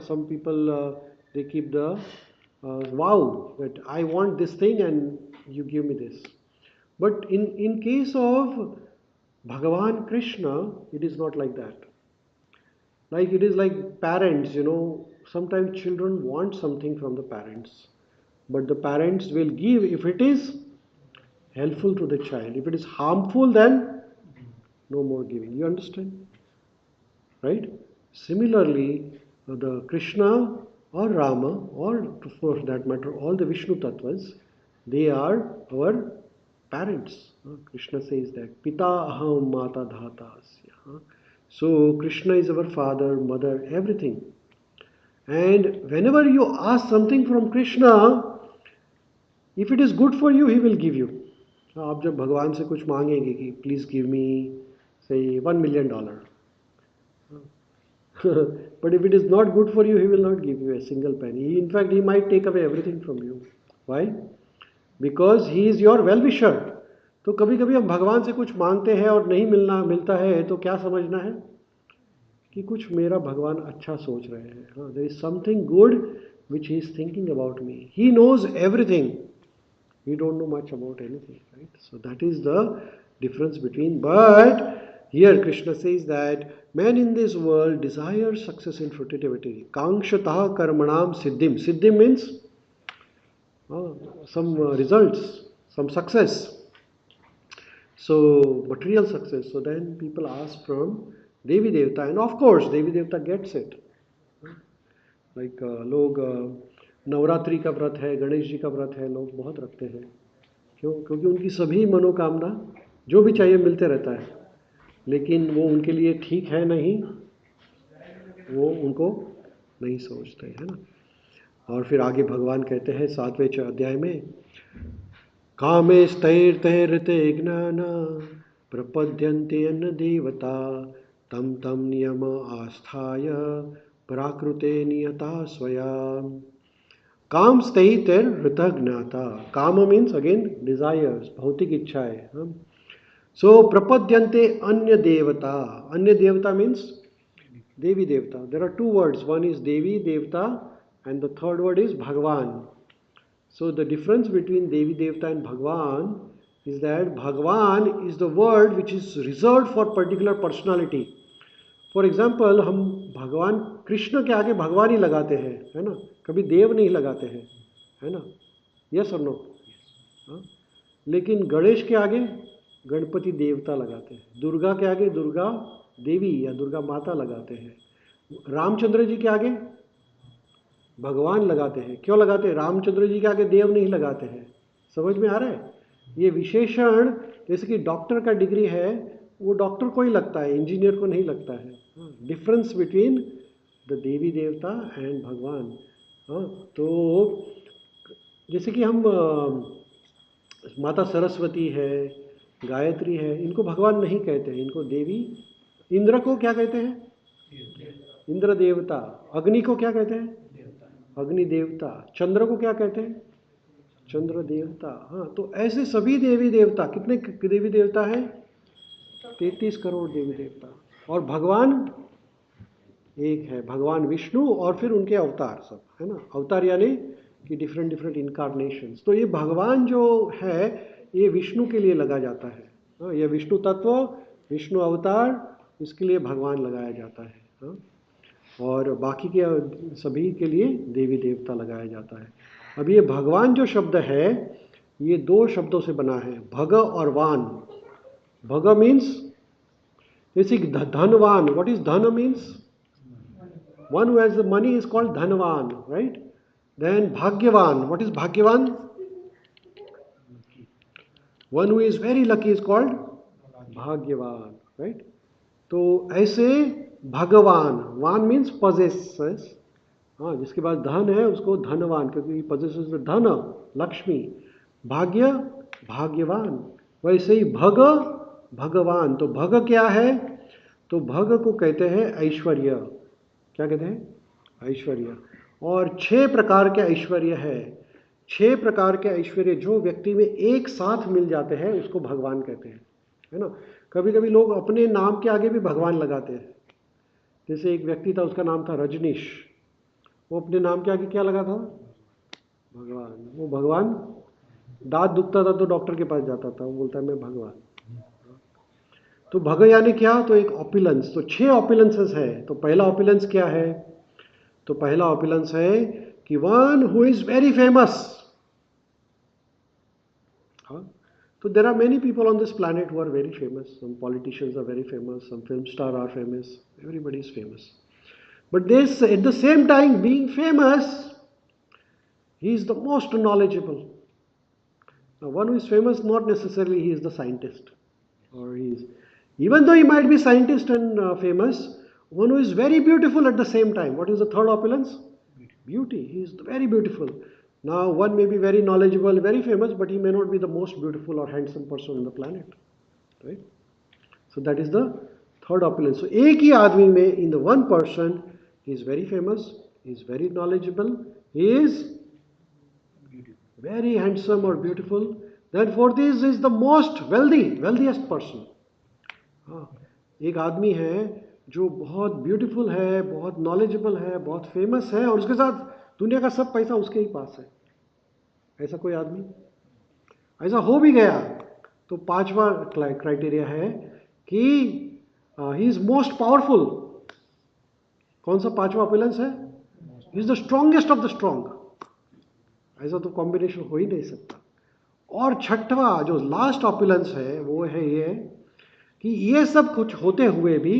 Some people they keep the vow that I want this thing and you give me this. But in case of Bhagavan Krishna, it is not like that. Like it is like parents, sometimes children want something from the parents, but the parents will give if it is helpful to the child. If it is harmful, then no more giving. You understand? Right? Similarly, the Krishna or Rama, or for that matter, all the Vishnu Tattvas, they are our parents. Krishna says that Pita aham mata dhata asya. So Krishna is our father, mother, everything. And whenever you ask something from Krishna, if it is good for you, he will give you. आप जब भगवान से कुछ मांगेंगे कि please give me say $1 million, but if it is not good for you, he will not give you a single penny. In fact, he might take away everything from you. Why? Because he is your well wisher. तो कभी कभी हम भगवान से कुछ मांगते हैं और नहीं मिलता है तो क्या समझना है कि कुछ मेरा भगवान अच्छा सोच रहे हैं. There is something good which he is thinking about me. He knows everything. We don't know much about anything, right? So that is the difference between. But here Krishna says that man in this world desires success in fruitivity. Kangshatah karmanam siddhim. Siddhim means some results, some success. So material success. So then people ask from Devi Devta, and of course Devi Devta gets it. Like लोग नवरात्रि का व्रत है, गणेश जी का व्रत है, लोग बहुत रखते हैं. क्यों? क्योंकि उनकी सभी मनोकामना जो भी चाहिए मिलते रहता है, लेकिन वो उनके लिए ठीक है नहीं, वो उनको नहीं सोचते, है ना. और फिर आगे भगवान कहते हैं 7वें अध्याय में, कामे स्थैर्तैर्ते ज्ञान प्रपद्यन्ते अन्न देवता तम तम नियम आस्थाय प्राकृते नियता स्वया. काम स्थैर्तर ऋतः ज्ञाता. काम मीन्स अगेन डिजायर्स, भौतिक इच्छाएं. सो प्रपद्यन्ते अन्य देवता. अन्य देवता means devi devata. There are two words, one is devi devata and the third word is Bhagwan. So the difference between Devi Devta and Bhagwan is that Bhagwan is the word which is reserved for particular personality. For example हम भगवान कृष्ण के आगे भगवान ही लगाते हैं, है ना, कभी देव नहीं लगाते हैं, है ना. यस और नो? लेकिन गणेश के आगे गणपति देवता लगाते हैं, दुर्गा के आगे दुर्गा देवी या दुर्गा माता लगाते हैं, रामचंद्र जी के आगे भगवान लगाते हैं. क्यों लगाते हैं? रामचंद्र जी के आगे देव नहीं लगाते हैं. समझ में आ रहा है? ये विशेषण, जैसे कि डॉक्टर का डिग्री है, वो डॉक्टर को ही लगता है, इंजीनियर को नहीं लगता है. डिफरेंस बिटवीन द देवी देवता एंड भगवान. तो जैसे कि हम माता सरस्वती है, गायत्री है, इनको भगवान नहीं कहते हैं, इनको देवी. इंद्र को क्या कहते हैं? इंद्र देवता. अग्नि को क्या कहते हैं? अग्नि देवता. चंद्र को क्या कहते हैं? चंद्र देवता. तो ऐसे सभी देवी देवता, कितने देवी देवता हैं? 33 करोड़ देवी देवता. और भगवान एक है, भगवान विष्णु, और फिर उनके अवतार सब, है ना. अवतार यानी कि डिफरेंट डिफरेंट इनकारनेशंस. तो ये भगवान जो है ये विष्णु के लिए लगा जाता है. ये विष्णु तत्व, विष्णु अवतार, इसके लिए भगवान लगाया जाता है. और बाकी के सभी के लिए देवी देवता लगाया जाता है. अब ये भगवान जो शब्द है ये दो शब्दों से बना है, भग और वान. भग मीन्स जैसे धनवान. व्हाट इज धन means? One who has the money is called धनवान, right. Then Bhagyavan. What is Bhagyavan? One who is very lucky is called Bhagyavan, right? तो ऐसे भगवान, वान मीन्स possesses, हाँ, जिसके पास धन है उसको धनवान, क्योंकि possesses द धन, लक्ष्मी, भाग्य भाग्यवान। वैसे ही भग भगवान। तो भग क्या है? तो भग को कहते हैं ऐश्वर्य। क्या कहते हैं? ऐश्वर्य। और 6 प्रकार के ऐश्वर्य है। 6 प्रकार के ऐश्वर्य जो व्यक्ति में एक साथ मिल जाते हैं उसको भगवान कहते हैं, है ना। कभी कभी लोग अपने नाम के आगे भी भगवान लगाते हैं। जैसे एक व्यक्ति था, उसका नाम था रजनीश, वो अपने नाम के आगे क्या लगा था? भगवान। वो भगवान, दांत दुखता था तो डॉक्टर के पास जाता था, वो बोलता है मैं भगवान। तो भग यानी क्या? तो एक ऑपुलेंस। तो 6 ऑपुलेंसेस है। तो पहला ऑपुलेंस क्या है? तो पहला ऑपुलेंस है कि one who is very famous. So there are many people on this planet who are very famous. Some politicians are very famous, some film stars are famous, everybody is famous. But this, at the same time, being famous, he is the most knowledgeable. Now, one who is famous, not necessarily he is the scientist, or he is, even though he might be scientist and famous, one who is very beautiful at the same time. What is the third opulence? Beauty. He is very beautiful. Now, one may be very knowledgeable, very famous, but he may not be the most beautiful or handsome person on the planet, right? So that is the third opulence. So एक ही आदमी में, in the one person, he is very famous, he is very knowledgeable, he is very handsome or beautiful. Then fourth is the most wealthiest person. हाँ, एक आदमी है जो बहुत beautiful है, बहुत नॉलेजेबल है, बहुत फेमस है, और उसके साथ दुनिया का सब पैसा उसके ही पास है। ऐसा कोई आदमी? ऐसा हो भी गया तो 5वां क्राइटेरिया है कि ही इज मोस्ट पावरफुल। कौन सा 5वां ऑपुलेंस है? He is the strongest of the strong. ऐसा तो कॉम्बिनेशन हो ही नहीं सकता। और 6वां जो लास्ट ऑपुलेंस है वो है ये कि ये सब कुछ होते हुए भी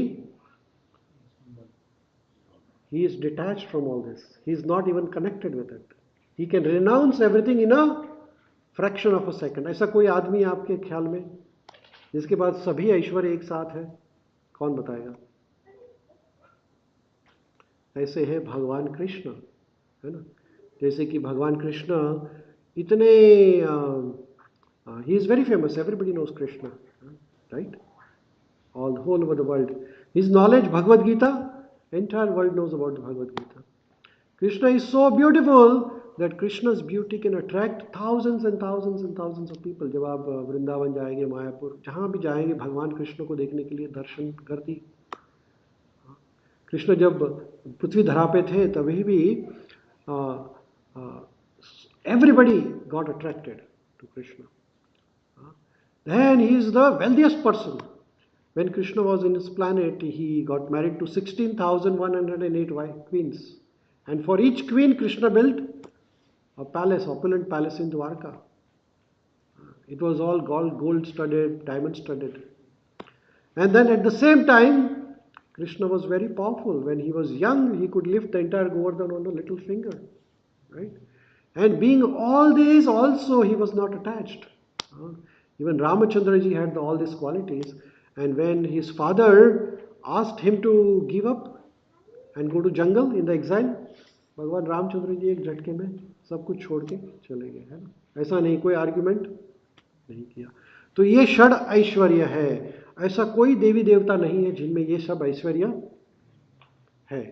he is detached from all this. He is not even connected with it. He can renounce everything in a fraction of a second. ऐसा कोई आदमी आपके ख्याल में जिसके पास सभी ऐश्वर्य एक साथ है? कौन बताएगा? ऐसे है भगवान कृष्ण, है ना। जैसे कि भगवान कृष्ण इतने he is very famous. Everybody knows Krishna, right? All whole over the world. His knowledge, Bhagavad Gita, entire world knows about the Bhagavad Gita. Krishna is so beautiful that Krishna's beauty can attract thousands and thousands and thousands of people. जब आप वृंदावन जाएंगे, मायापुर, जहाँ भी जाएंगे, भगवान कृष्ण को देखने के लिए दर्शन करती। कृष्ण जब पृथ्वी धरा पे थे तभी भी everybody got attracted to Krishna. Then he is the wealthiest person. When Krishna was in his planet, he got married to 16,108 queens. And for each queen, Krishna built a palace, opulent palace in Dwarka. It was all gold studded, diamond studded. And then at the same time, Krishna was very powerful. When he was young, he could lift the entire Govardhan on a little finger, right? And being all these also, he was not attached. Even Ramachandra ji had all these qualities. And when his father asked him to give up and go to jungle in the exile, भगवान रामचंद्र जी एक झटके में सब कुछ छोड़ के चले गए, है ना। ऐसा नहीं, कोई आर्ग्यूमेंट नहीं किया। तो ये षड ऐश्वर्य है। ऐसा कोई देवी देवता नहीं है जिनमें ये सब ऐश्वर्य है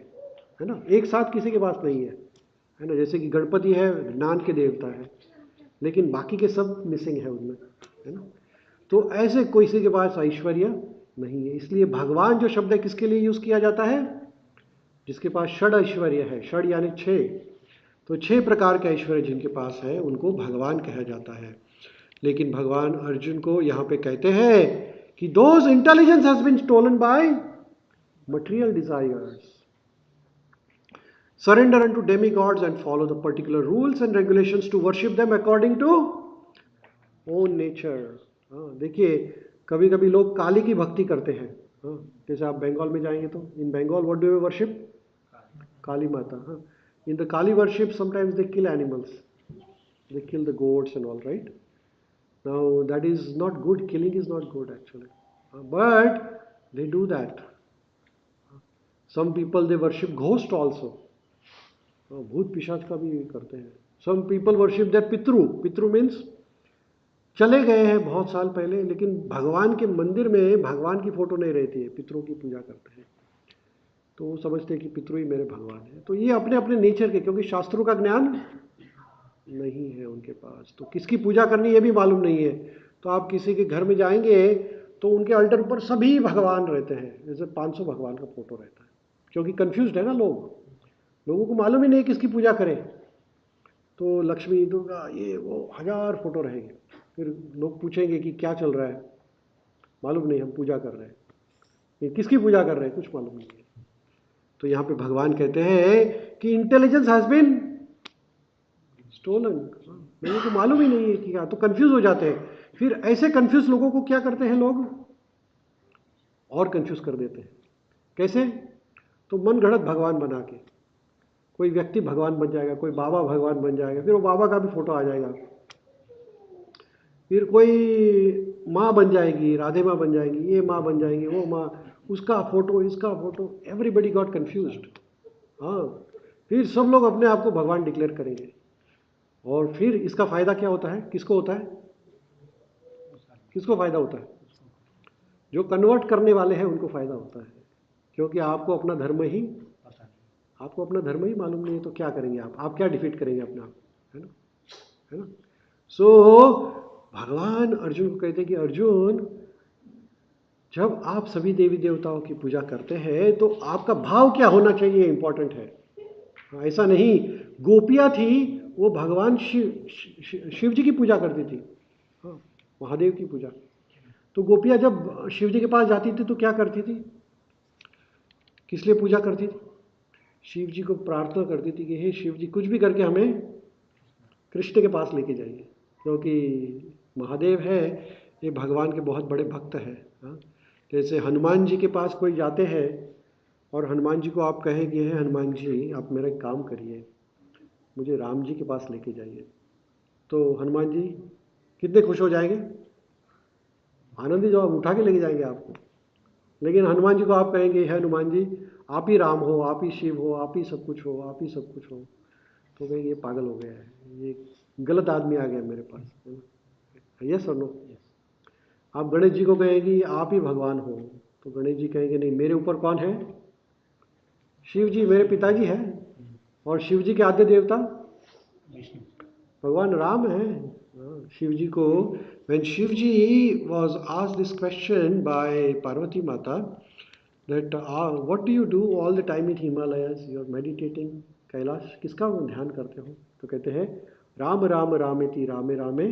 ना। एक साथ किसी के पास नहीं है ना। जैसे कि गणपति है, ज्ञान के देवता है, लेकिन बाकी के सब मिसिंग है उनमें, है ना। तो ऐसे किसी के पास ऐश्वर्य नहीं है। इसलिए भगवान जो शब्द है किसके लिए यूज किया जाता है? जिसके पास षड ऐश्वर्य है। षड यानी 6। तो 6 प्रकार के ऐश्वर्य जिनके पास है उनको भगवान कहा जाता है। लेकिन भगवान अर्जुन को यहाँ पे कहते हैं कि those intelligence has been stolen by material desires. Surrender unto demigods and follow the particular rules and regulations to worship them according to own nature. देखिए कभी कभी लोग काली की भक्ति करते हैं। जैसे आप बंगाल में जाएंगे तो in Bengal what do you worship? Kali Mata. In the Kali worship, sometimes they kill animals. They kill the goats and all, right? Now, that is not good. Killing is not good, actually. But they do that. Some people, they worship ghost also. भूत पिशाच का भी करते हैं. Some people worship their pitru. Pitru means चले गए हैं बहुत साल पहले, लेकिन भगवान के मंदिर में भगवान की फोटो नहीं रहती है, पितरों की पूजा करते हैं. तो वो समझते हैं कि पितरू ही मेरे भगवान है. तो ये अपने अपने नेचर के, क्योंकि शास्त्रों का ज्ञान नहीं है उनके पास, तो किसकी पूजा करनी ये भी मालूम नहीं है. तो आप किसी के घर में जाएंगे तो उनके अल्टर पर सभी भगवान रहते हैं, जैसे 500 भगवान का फोटो रहता है, क्योंकि कंफ्यूज्ड है ना लोगों को मालूम ही नहीं किसकी पूजा करें. तो लक्ष्मी, दुर्गा, ये वो 1000 फोटो रहेंगे. फिर लोग पूछेंगे कि क्या चल रहा है, मालूम नहीं, हम पूजा कर रहे हैं. ये किसकी पूजा कर रहे हैं कुछ मालूम नहीं है. तो यहाँ पे भगवान कहते हैं कि इंटेलिजेंस हैज बीन स्टोलन. लोगों को मालूम ही नहीं है कि क्या, तो कंफ्यूज हो जाते हैं. फिर ऐसे कंफ्यूज लोगों को क्या करते हैं लोग, और कंफ्यूज कर देते हैं. कैसे? तो मन घड़त भगवान बना के, कोई व्यक्ति भगवान बन जाएगा, कोई बाबा भगवान बन जाएगा, फिर वो बाबा का भी फोटो आ जाएगा. फिर कोई माँ बन जाएगी, राधे माँ बन जाएगी, ये माँ बन जाएंगी, वो माँ, उसका फोटो, इसका फोटो, एवरीबडी गॉट कंफ्यूज्ड. हाँ, फिर सब लोग अपने आप को भगवान डिक्लेयर करेंगे. और फिर इसका फायदा क्या होता है, किसको होता है, किसको फायदा होता है? जो कन्वर्ट करने वाले हैं उनको फायदा होता है, क्योंकि आपको अपना धर्म ही मालूम नहीं है. तो क्या करेंगे आप क्या डिफीट करेंगे अपने आप, है ना. सो भगवान अर्जुन को कहते हैं कि अर्जुन, जब आप सभी देवी देवताओं की पूजा करते हैं तो आपका भाव क्या होना चाहिए, इंपॉर्टेंट है. ऐसा नहीं, गोपियाँ थी, वो भगवान शिव जी की पूजा करती थी. हाँ, महादेव की पूजा. तो गोपियाँ जब शिव जी के पास जाती थी तो क्या करती थी, किस लिए पूजा करती थी? शिव जी को प्रार्थना करती थी कि हे शिव जी, कुछ भी करके हमें कृष्ण के पास लेके जाइए, क्योंकि महादेव है, ये भगवान के बहुत बड़े भक्त हैं. हाँ, जैसे हनुमान जी के पास कोई जाते हैं और हनुमान जी को आप कहें कि हे हनुमान जी, आप मेरा एक काम करिए, मुझे राम जी के पास लेके जाइए, तो हनुमान जी कितने खुश हो जाएंगे, आनंदी जवाब उठा के लेके जाएंगे आपको. लेकिन हनुमान जी को आप कहेंगे हे हनुमान जी, आप ही राम हो, आप ही शिव हो, आप ही सब कुछ हो, आप ही सब कुछ हो, तो कहेंगे ये पागल हो गया है, ये गलत आदमी आ गया मेरे पास. यस और नो? आप गणेश जी को कहेंगे आप ही भगवान हो, तो गणेश जी कहेंगे नहीं, मेरे ऊपर कौन है, शिव जी मेरे पिताजी हैं, और शिव जी के आद्य देवता भगवान राम है. शिव जी को, when Shivji was asked this question by Parvati Mata, that what do you do all the time in Himalayas, you are meditating, Kailash किसका ध्यान करते हो? तो कहते हैं राम राम रामेति रामे रामे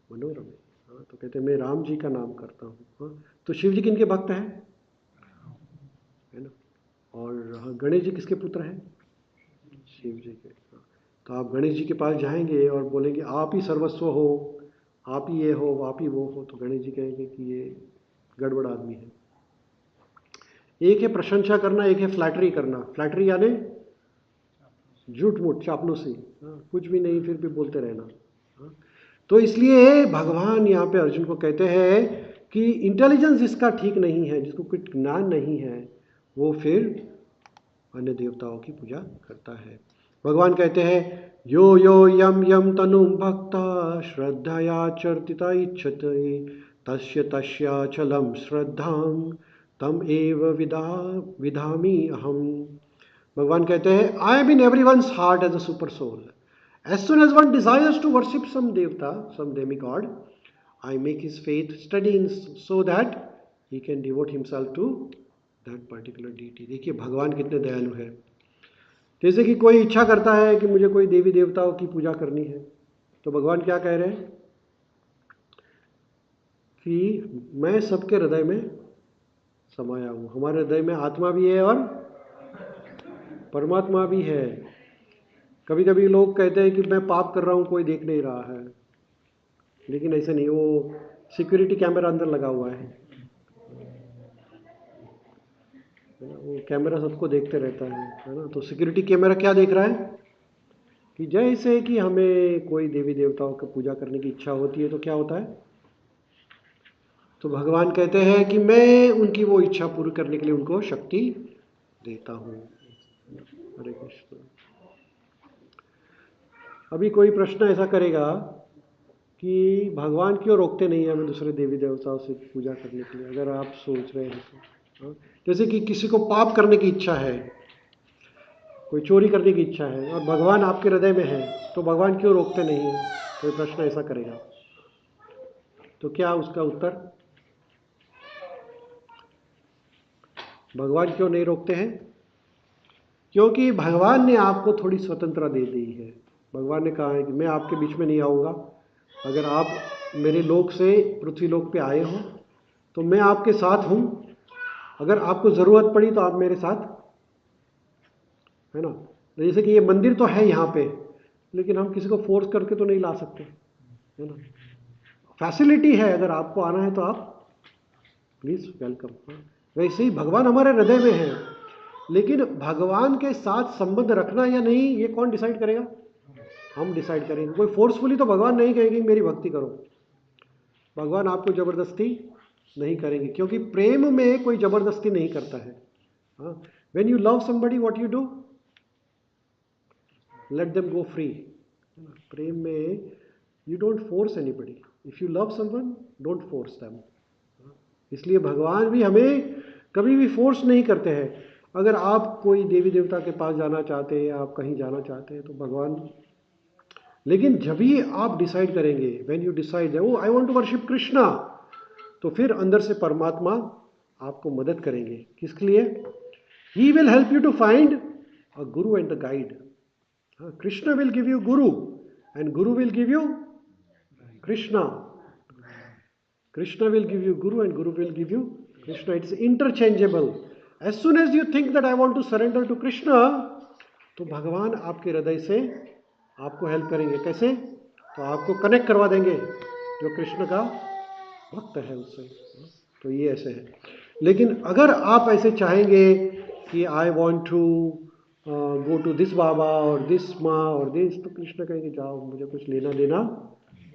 मनोरमे. तो कहते हैं मैं राम जी का नाम करता हूँ. तो शिव जी किनके भक्त हैं, है ना. और गणेश जी किसके पुत्र हैं, शिव जी के. तो आप गणेश जी के पास जाएंगे और बोलेंगे आप ही सर्वस्व हो, आप ही ये हो, आप ही वो हो, तो गणेश जी कहेंगे कि ये गड़बड़ आदमी है. एक है प्रशंसा करना, एक है फ्लैटरी करना. फ्लैटरी यानी झूठ मूठ चापलूसी, कुछ भी नहीं फिर भी बोलते रहना. तो इसलिए भगवान यहाँ पे अर्जुन को कहते हैं कि इंटेलिजेंस जिसका ठीक नहीं है, जिसको कुछ ज्ञान नहीं है, वो फिर अन्य देवताओं की पूजा करता है. भगवान कहते हैं यो यो यम यम तनु भक्ता श्रद्धया चर्तिता इच्छते तस्य तस्याचलम श्रद्धाम तम एव विधामी अहम. भगवान कहते हैं I am in everyone's heart as a super soul. As soon as one desires to worship some devta, some demigod, I make his faith steady so that he can devote himself to that particular deity. देखिए भगवान कितने दयालु है. जैसे कि कोई इच्छा करता है कि मुझे कोई देवी देवताओं की पूजा करनी है, तो भगवान क्या कह रहे हैं कि मैं सबके हृदय में समाया हूँ. हमारे हृदय में आत्मा भी है और परमात्मा भी है. कभी कभी लोग कहते हैं कि मैं पाप कर रहा हूँ, कोई देख नहीं रहा है, लेकिन ऐसा नहीं, वो सिक्योरिटी कैमरा अंदर लगा हुआ है. है ना, वो कैमरा सबको देखते रहता है ना। तो सिक्योरिटी कैमरा क्या देख रहा है कि जैसे कि हमें कोई देवी देवताओं की पूजा करने की इच्छा होती है तो क्या होता है, तो भगवान कहते हैं कि मैं उनकी वो इच्छा पूरी करने के लिए उनको शक्ति देता हूँ। हरे कृष्ण। अभी कोई प्रश्न ऐसा करेगा कि भगवान क्यों रोकते नहीं है हमें दूसरे देवी देवताओं से पूजा करने के लिए, अगर आप सोच रहे हैं तो। हाँ? जैसे कि किसी को पाप करने की इच्छा है, कोई चोरी करने की इच्छा है और भगवान आपके हृदय में है, तो भगवान क्यों रोकते नहीं है, कोई प्रश्न ऐसा करेगा तो क्या उसका उत्तर, भगवान क्यों नहीं रोकते हैं? क्योंकि भगवान ने आपको थोड़ी स्वतंत्रता दे दी है। भगवान ने कहा है कि मैं आपके बीच में नहीं आऊँगा, अगर आप मेरे लोक से पृथ्वी लोक पे आए हो तो मैं आपके साथ हूँ, अगर आपको ज़रूरत पड़ी तो आप मेरे साथ, है ना। जैसे कि ये मंदिर तो है यहाँ पे, लेकिन हम किसी को फोर्स करके तो नहीं ला सकते, है ना। फैसिलिटी है, अगर आपको आना है तो आप प्लीज़ वेलकम। वैसे ही भगवान हमारे हृदय में है, लेकिन भगवान के साथ संबंध रखना या नहीं ये कौन डिसाइड करेगा, हम डिसाइड करेंगे। कोई फोर्सफुली तो भगवान नहीं कहेंगे मेरी भक्ति करो, भगवान आपको जबरदस्ती नहीं करेंगे, क्योंकि प्रेम में कोई जबरदस्ती नहीं करता है। हाँ, when you love somebody what you do, let them go free. प्रेम में you don't force anybody, if you love someone don't force them. इसलिए भगवान भी हमें कभी भी फोर्स नहीं करते हैं। अगर आप कोई देवी देवता के पास जाना चाहते हैं, आप कहीं जाना चाहते हैं तो भगवान, लेकिन जब भी आप डिसाइड करेंगे, when you decide oh I want to worship Krishna, तो फिर अंदर से परमात्मा आपको मदद करेंगे। किसके लिए? He will help you to find a guru and the guide. Krishna will give you guru and guru will give you Krishna. Krishna will give you Guru and Guru will give you Krishna. It's interchangeable. As soon as you think that I want to surrender to Krishna, तो भगवान आपके हृदय से आपको help करेंगे। कैसे? तो आपको कनेक्ट करवा देंगे जो कृष्ण का भक्त है उससे। तो ये ऐसे है। लेकिन अगर आप ऐसे चाहेंगे कि I want to go to this baba और दिस माँ और दिस, तो कृष्ण कहेंगे जाओ, मुझे कुछ लेना देना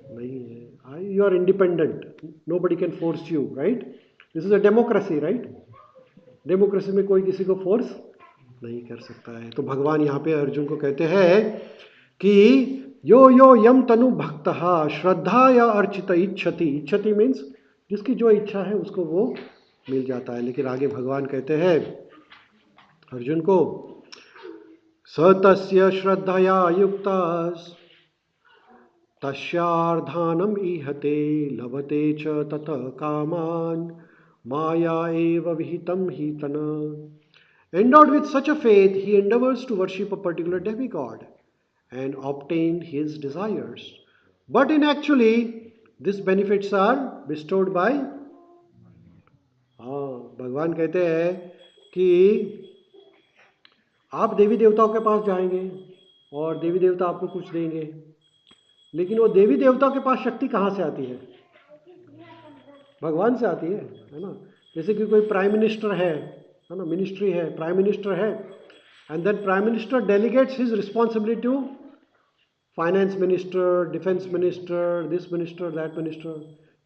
नहीं है। You are independent, nobody can force you, right. This is a democracy, right. Democracy में कोई किसी को फोर्स नहीं कर सकता है। तो भगवान यहाँ पे अर्जुन को कहते हैं कि यो यो यम तनु भक्त श्रद्धा या अर्चित इच्छति। इच्छति मीन्स जिसकी जो इच्छा है उसको वो मिल जाता है। लेकिन आगे भगवान कहते हैं अर्जुन को, स तस्य श्रद्धया युक्ता तस्यार्धानम इहते लभते च ततः कामान माया एव विहितम हि तन। Endowed with such a faith, he endeavors to worship a particular demigod and obtain his desires. But in actually, these benefits are bestowed by, हाँ, भगवान कहते हैं कि आप देवी देवताओं के पास जाएंगे और देवी देवता आपको कुछ देंगे, लेकिन वो देवी देवताओं के पास शक्ति कहाँ से आती है? भगवान से आती है ना। जैसे कि कोई प्राइम मिनिस्टर है ना, मिनिस्ट्री है, प्राइम मिनिस्टर है, and then prime minister delegates his responsibility to finance minister, defence minister, this minister, that minister.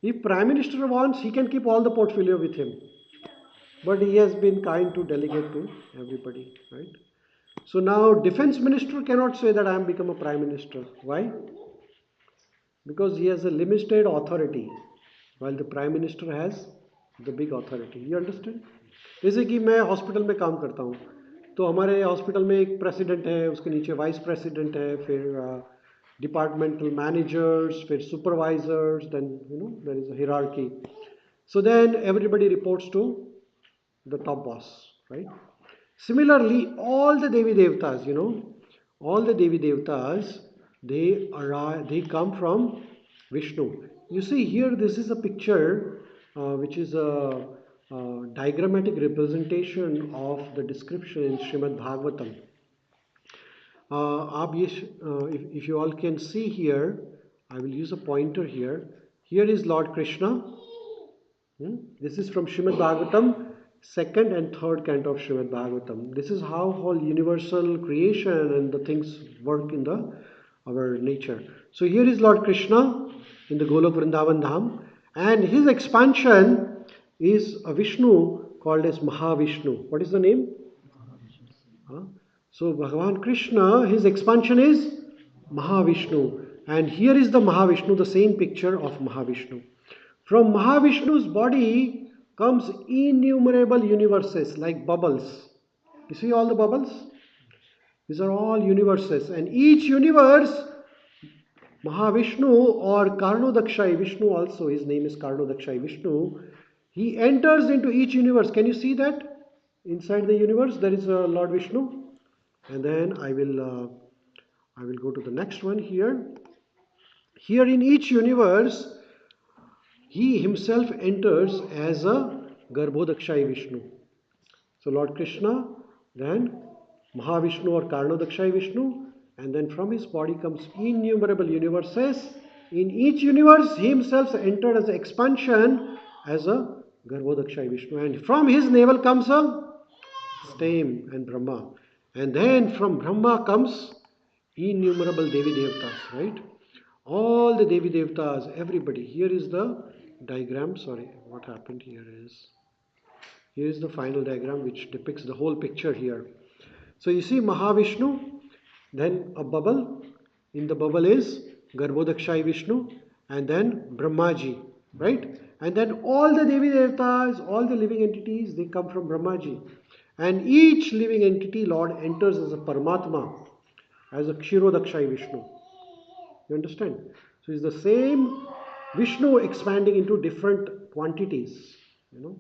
If prime minister wants, he can keep all the portfolio with him, but he has been kind to delegate to everybody, right? So now defense minister cannot say that I am become a prime minister. Why? Because he has a limited authority, while the prime minister has the big authority. You understand? जैसे कि मैं hospital में काम करता हूँ, तो हमारे hospital में एक प्रेसिडेंट है, उसके नीचे वाइस प्रेसिडेंट है, फिर डिपार्टमेंटल मैनेजर्स, फिर supervisors, then you know there is a hierarchy. So then everybody reports to the top boss, right? Similarly, all the Devi Devtas, you know, all the Devi Devtas, they come from Vishnu. You see here, this is a picture which is a diagrammatic representation of the description in Srimad Bhagavatam. आप ये, if you all can see here, I will use a pointer here. Here is Lord Krishna. This is from Srimad Bhagavatam, second and third canto of Srimad Bhagavatam. This is how whole universal creation and the things work in the our nature. So here is Lord Krishna in the Golok Vrindavan Dham, and his expansion is a Vishnu called as Mahavishnu. What is the name? Huh? So Bhagavan Krishna, his expansion is Mahavishnu. And here is the Mahavishnu, the same picture of Mahavishnu. From Mahavishnu's body comes innumerable universes like bubbles. You see all the bubbles? These are all universes. And each universe, Mahavishnu or Karnodakshay Vishnu also, his name is Karnodakshay Vishnu, he enters into each universe. Can you see that? Inside the universe there is a Lord Vishnu. And then I will go to the next one here. Here in each universe, he himself enters as a Garbhodakshay Vishnu. So Lord Krishna, then Mahavishnu or Karnodakshay Vishnu, and then from his body comes innumerable universes. In each universe, he himself entered as an expansion as a Garbhodakshay Vishnu. And from his navel comes a stem and Brahma. And then from Brahma comes innumerable Devi Devtas, right? All the Devi Devtas, everybody. Here is the diagram. Sorry, what happened here is the final diagram which depicts the whole picture here. So you see Mahavishnu, then a bubble. In the bubble is Garbhodakshay Vishnu, and then Brahmaji, right? And then all the Devi Devtas, all the living entities, they come from Brahmaji. And each living entity, Lord, enters as a Paramatma, as a Kshirodakshay Vishnu. You understand? So it's the same Vishnu expanding into different quantities, you know.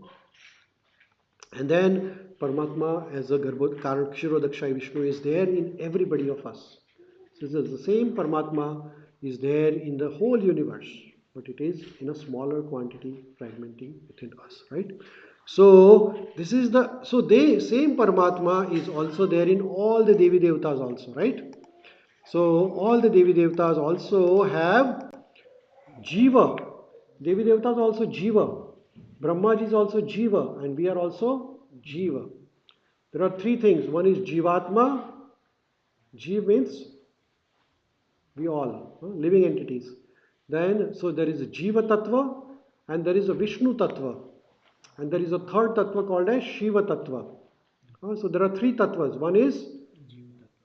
And then Paramatma as a Kshirodakshay Vishnu is there in everybody of us. So the same Paramatma is there in the whole universe, but it is in a smaller quantity fragmenting within us, right? So this is the same Paramatma is also there in all the Devi Devtas also, right? So all the Devi Devtas also have Jiva. Devi Devtas also Jiva. Brahmaji is also Jiva, and we are also Jiva. There are three things. One is Jivatma. Jiva means we all, living entities. Then, so there is a Jiva Tattva and there is a Vishnu Tattva. And there is a third Tattva called as Shiva Tattva. So there are three Tattvas. One is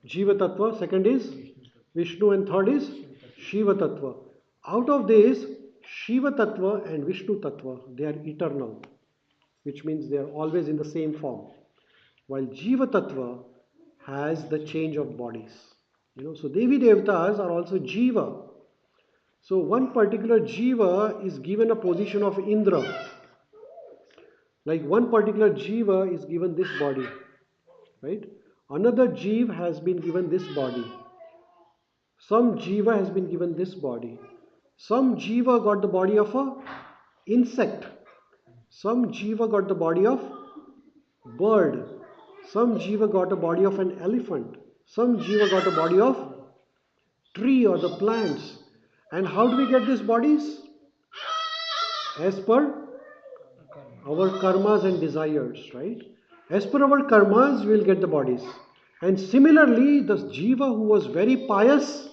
Jiva Tattva, second is Vishnu, and third is Shiva Tattva. Out of this, Shiva Tattva and Vishnu Tattva, they are eternal, which means they are always in the same form. While Jiva Tattva has the change of bodies. So Devi Devtas are also Jiva. So one particular Jiva is given a position of Indra. Like one particular Jiva is given this body, right? Another Jiva has been given this body. Some Jiva has been given this body. Some Jiva got the body of a insect. Some Jiva got the body of bird. Some Jiva got a body of an elephant. Some Jiva got a body of tree or the plants. And how do we get these bodies? As per our karmas and desires, right? As per our karmas, we will get the bodies. And similarly, the Jiva who was very pious,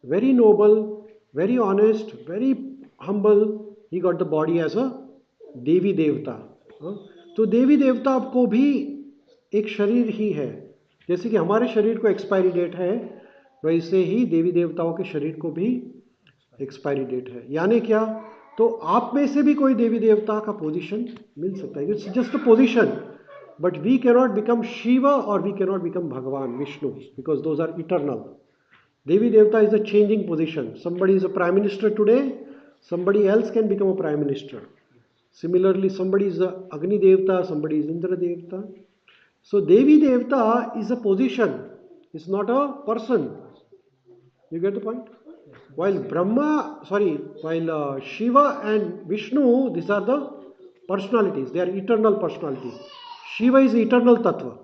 very noble, very honest, very humble, he got the body as a Devi Devta. तो देवी देवता को भी एक शरीर ही है. जैसे कि हमारे शरीर को एक्सपायरी डेट है, वैसे ही देवी देवताओं के शरीर को भी एक्सपायरी डेट है. यानी क्या? तो आप में से भी कोई देवी देवता का पोजीशन मिल सकता है. It's just a position, but we cannot become Shiva और वी कैनॉट बिकम भगवान Vishnu, because those are eternal. Devi Devta is a changing position. Somebody is a prime minister today, somebody else can become a prime minister. Similarly, somebody is a Agni Devta, somebody is Indra Devta. So Devi Devta is a position, it's not a person. You get the point? While Shiva and Vishnu, these are the personalities, they are eternal personality. Shiva is eternal tattva.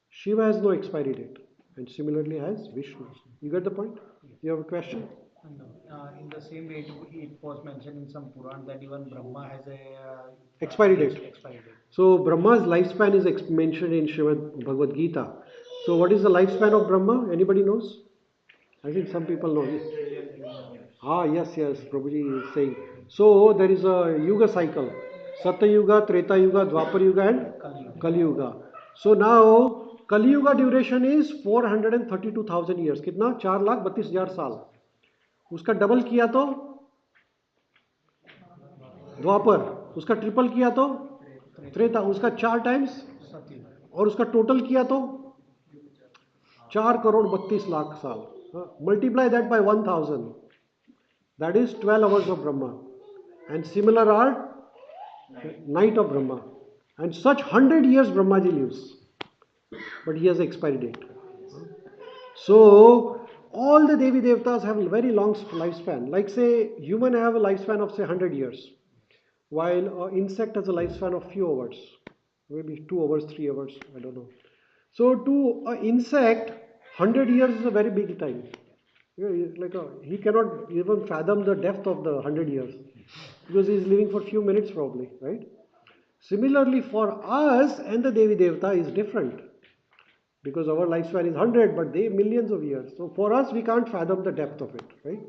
Shiva has no expiry date, and similarly has Vishnu. You get the point? You have a question? No. In the same way, it was mentioned in some Puran that even Brahma has a expiry date. Expiry date. So Brahma's lifespan is mentioned in Srimad Bhagavad Gita. So what is the lifespan of Brahma? Anybody knows? I think some people know. Ah, yes, Prabhuji is saying. So there is a Yuga cycle. Satya Yuga, Treta Yuga, Dwapar Yuga and Kali Yuga. So now Kali Yuga duration is 432,000 years. कितना? 4,32,000 साल. उसका double किया तो द्वापर, उसका triple किया तो त्रेता, उसका 4 times और उसका टोटल किया तो 4,32,00,000 साल. Multiply that by 1,000. That is 12 hours of Brahma. And similar are night of Brahma. And such 100 years Brahmaji lives. But he has expiry date. So all the Devi Devtas have a very long lifespan. Like say human have a lifespan of say 100 years. While an insect has a lifespan of few hours. Maybe 2 hours, 3 hours, I don't know. So to an insect, 100 years is a very big time. He cannot even fathom the depth of the 100 years because he is living for few minutes probably, right? Similarly, for us and the Devi Devta is different because our lifespan is 100, but they millions of years. So for us, we can't fathom the depth of it, right?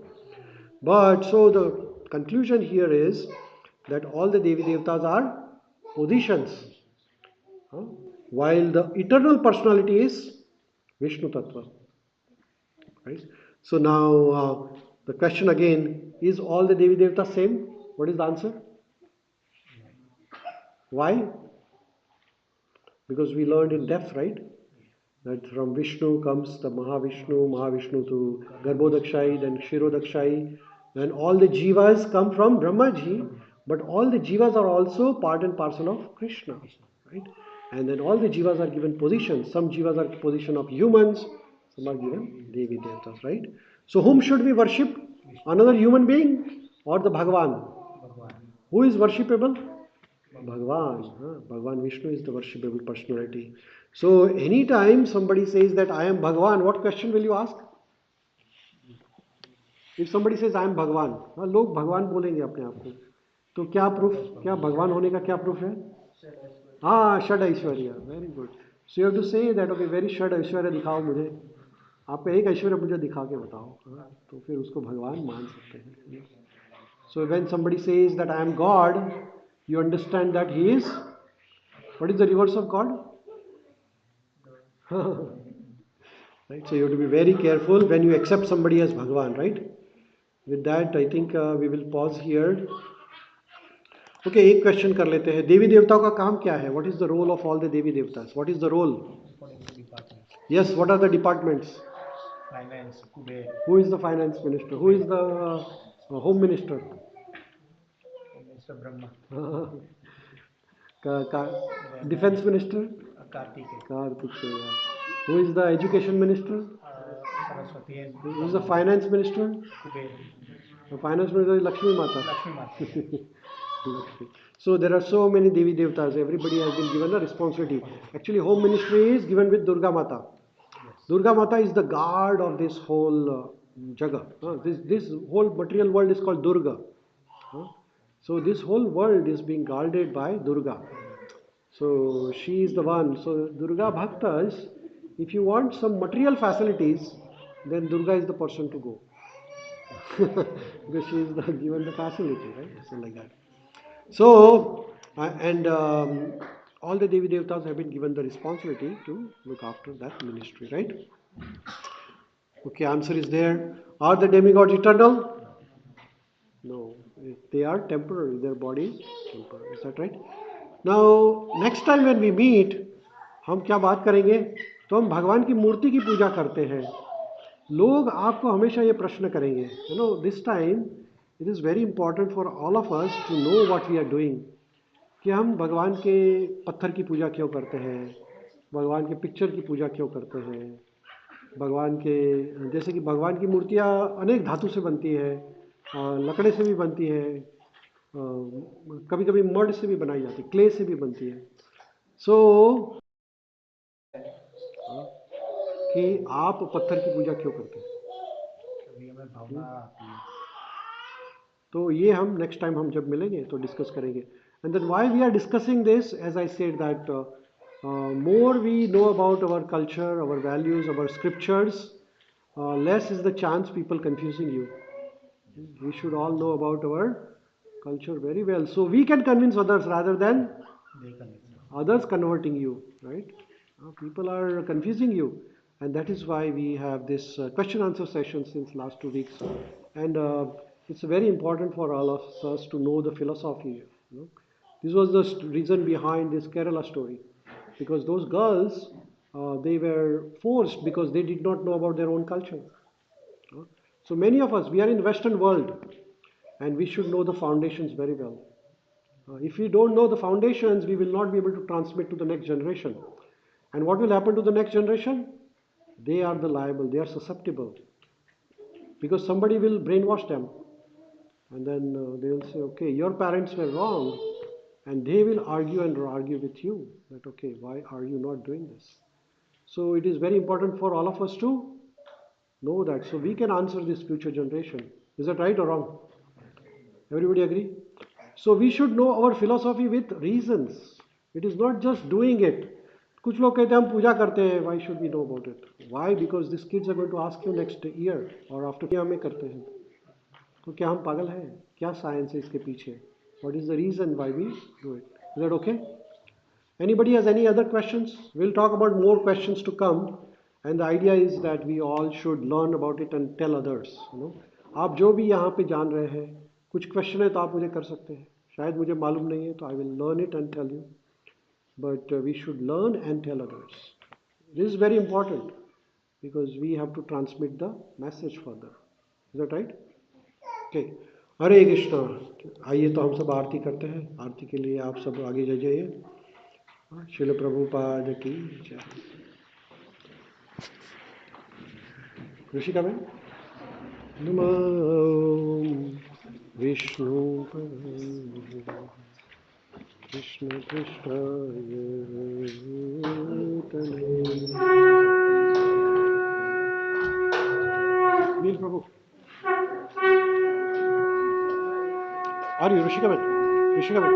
But so the conclusion here is that all the Devi Devtas are positions, huh? While the eternal personality is Vishnu Tattva, right? So now the question again, is all the Devi Devtas same? What is the answer? Why? Because we learned in depth, right? That from Vishnu comes the Mahavishnu to Garbhodakshai, then Kshirodakshai, and all the jivas come from Brahmaji, but all the jivas are also part and parcel of Krishna, right? And then all the jivas are given positions. Some jivas are position of humans, some are given Devi Devtas, right? So whom should we worship? Another human being or the Bhagavan? Who is worshipable? Bhagavan. Bhagavan Vishnu is the worshipable personality. So anytime somebody says that I am Bhagavan, what question will you ask? If somebody says I am Bhagavan, लोग भगवान बोलेंगे अपने आप को, तो क्या proof, क्या भगवान होने का क्या प्रूफ है? हाँ, षड ऐश्वर्य. Very good. So you have to say that okay, very षड ऐश्वर्य दिखाओ मुझे, आप एक ऐश्वर्य मुझे दिखा के बताओ, तो फिर उसको भगवान मान सकते हैं. So when somebody says that I am God, you understand that he is, what is the reverse of God? Right? So you have to be very careful when you accept somebody as Bhagavan, right? With that, I think we will pause here. Okay, एक question कर लेते हैं. देवी देवताओं का काम क्या है? What is the role of all the Devi Devtas? What is the role? Yes, what are the departments? Finance, Kuber. Who is the finance minister? Who is the home minister? Mr. Brahma. Defense minister? Kartikeya. Who is the education minister? Saraswati. And Who is the finance minister? Kuber. The finance minister is Lakshmi Mata. Lakshmi Mata. Lakshmi. So there are so many Devi Devtas. Everybody has been given a responsibility. Actually, home ministry is given with Durga Mata. Yes. Durga Mata is the guard of this whole jagat. This whole material world is called Durga. So this whole world is being guarded by Durga. So she is the one. So Durga Bhaktas, if you want some material facilities, then Durga is the person to go. Because she is given the facility, right? So like that. So, all the Devi Devtas have been given the responsibility to look after that ministry, right? Okay, answer is there. Are the demigods eternal? No, they are temporary. Their body is temporary. Is that right? Now, next time when we meet, हम क्या बात करेंगे? तो हम भगवान की मूर्ति की पूजा करते हैं. लोग आपको हमेशा ये प्रश्न करेंगे. You know, this time it is very important for all of us to know what we are doing. कि हम भगवान के पत्थर की पूजा क्यों करते हैं, भगवान के पिक्चर की पूजा क्यों करते हैं, भगवान के, जैसे कि भगवान की मूर्तियाँ अनेक धातु से बनती है, लकड़े से भी बनती है, कभी कभी मड से भी बनाई जाती है, क्ले से भी बनती है. सो कि आप पत्थर की पूजा क्यों करते हैं, तो ये हम नेक्स्ट टाइम हम जब मिलेंगे तो डिस्कस करेंगे. And then why we are discussing this, as I said, that more we know about our culture, our values, our scriptures, less is the chance people confusing you. We should all know about our culture very well. So we can convince others rather than They can. others converting you, right? People are confusing you, and that is why we have this question answer session since last 2 weeks, and it's very important for all of us to know the philosophy. This was the reason behind this Kerala story, because those girls they were forced because they did not know about their own culture. uh. So many of us, we are in Western world, and we should know the foundations very well. If we don't know the foundations, we will not be able to transmit to the next generation. And what will happen to the next generation? They are the liable, they are susceptible. Because somebody will brainwash them. And then they will say, okay, your parents were wrong. And they will argue and argue with you that, okay, why are you not doing this? So it is very important for all of us to know that. So we can answer this future generation. Is that right or wrong? Everybody agree? So we should know our philosophy with reasons. It is not just doing it. कुछ लोग कहते हैं हम पूजा करते हैं, why should we know about it? Why? Because these kids are going to ask you next year or after क्या हमें करते हैं? तो क्या हम पागल हैं? क्या साइंस है इसके पीछे? What is the reason why we do it? Is that okay? Anybody has any other questions? We'll talk about more questions to come, and the idea is that we all should learn about it and tell others. आप जो भी यहाँ पे जान रहे हैं, कुछ question है तो आप मुझे कर सकते हैं. शायद मुझे मालूम नहीं है तो I will learn it and tell you. But we should learn and tell others. This is very important because we have to transmit the message further. Is that right? Okay. हरे कृष्णा. आइए तो हम सब आरती करते हैं. आरती के लिए आप सब आगे जाइए. शिल प्रभुपाद की जय. ऋषिका में नमो विष्णु कृष्ण कृष्णाय तने. नील प्रभु. आ रही ऋषिका में. ऋषिका में.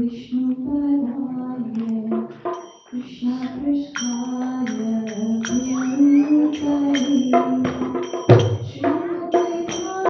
Vishnu Padaya Krishna Krishna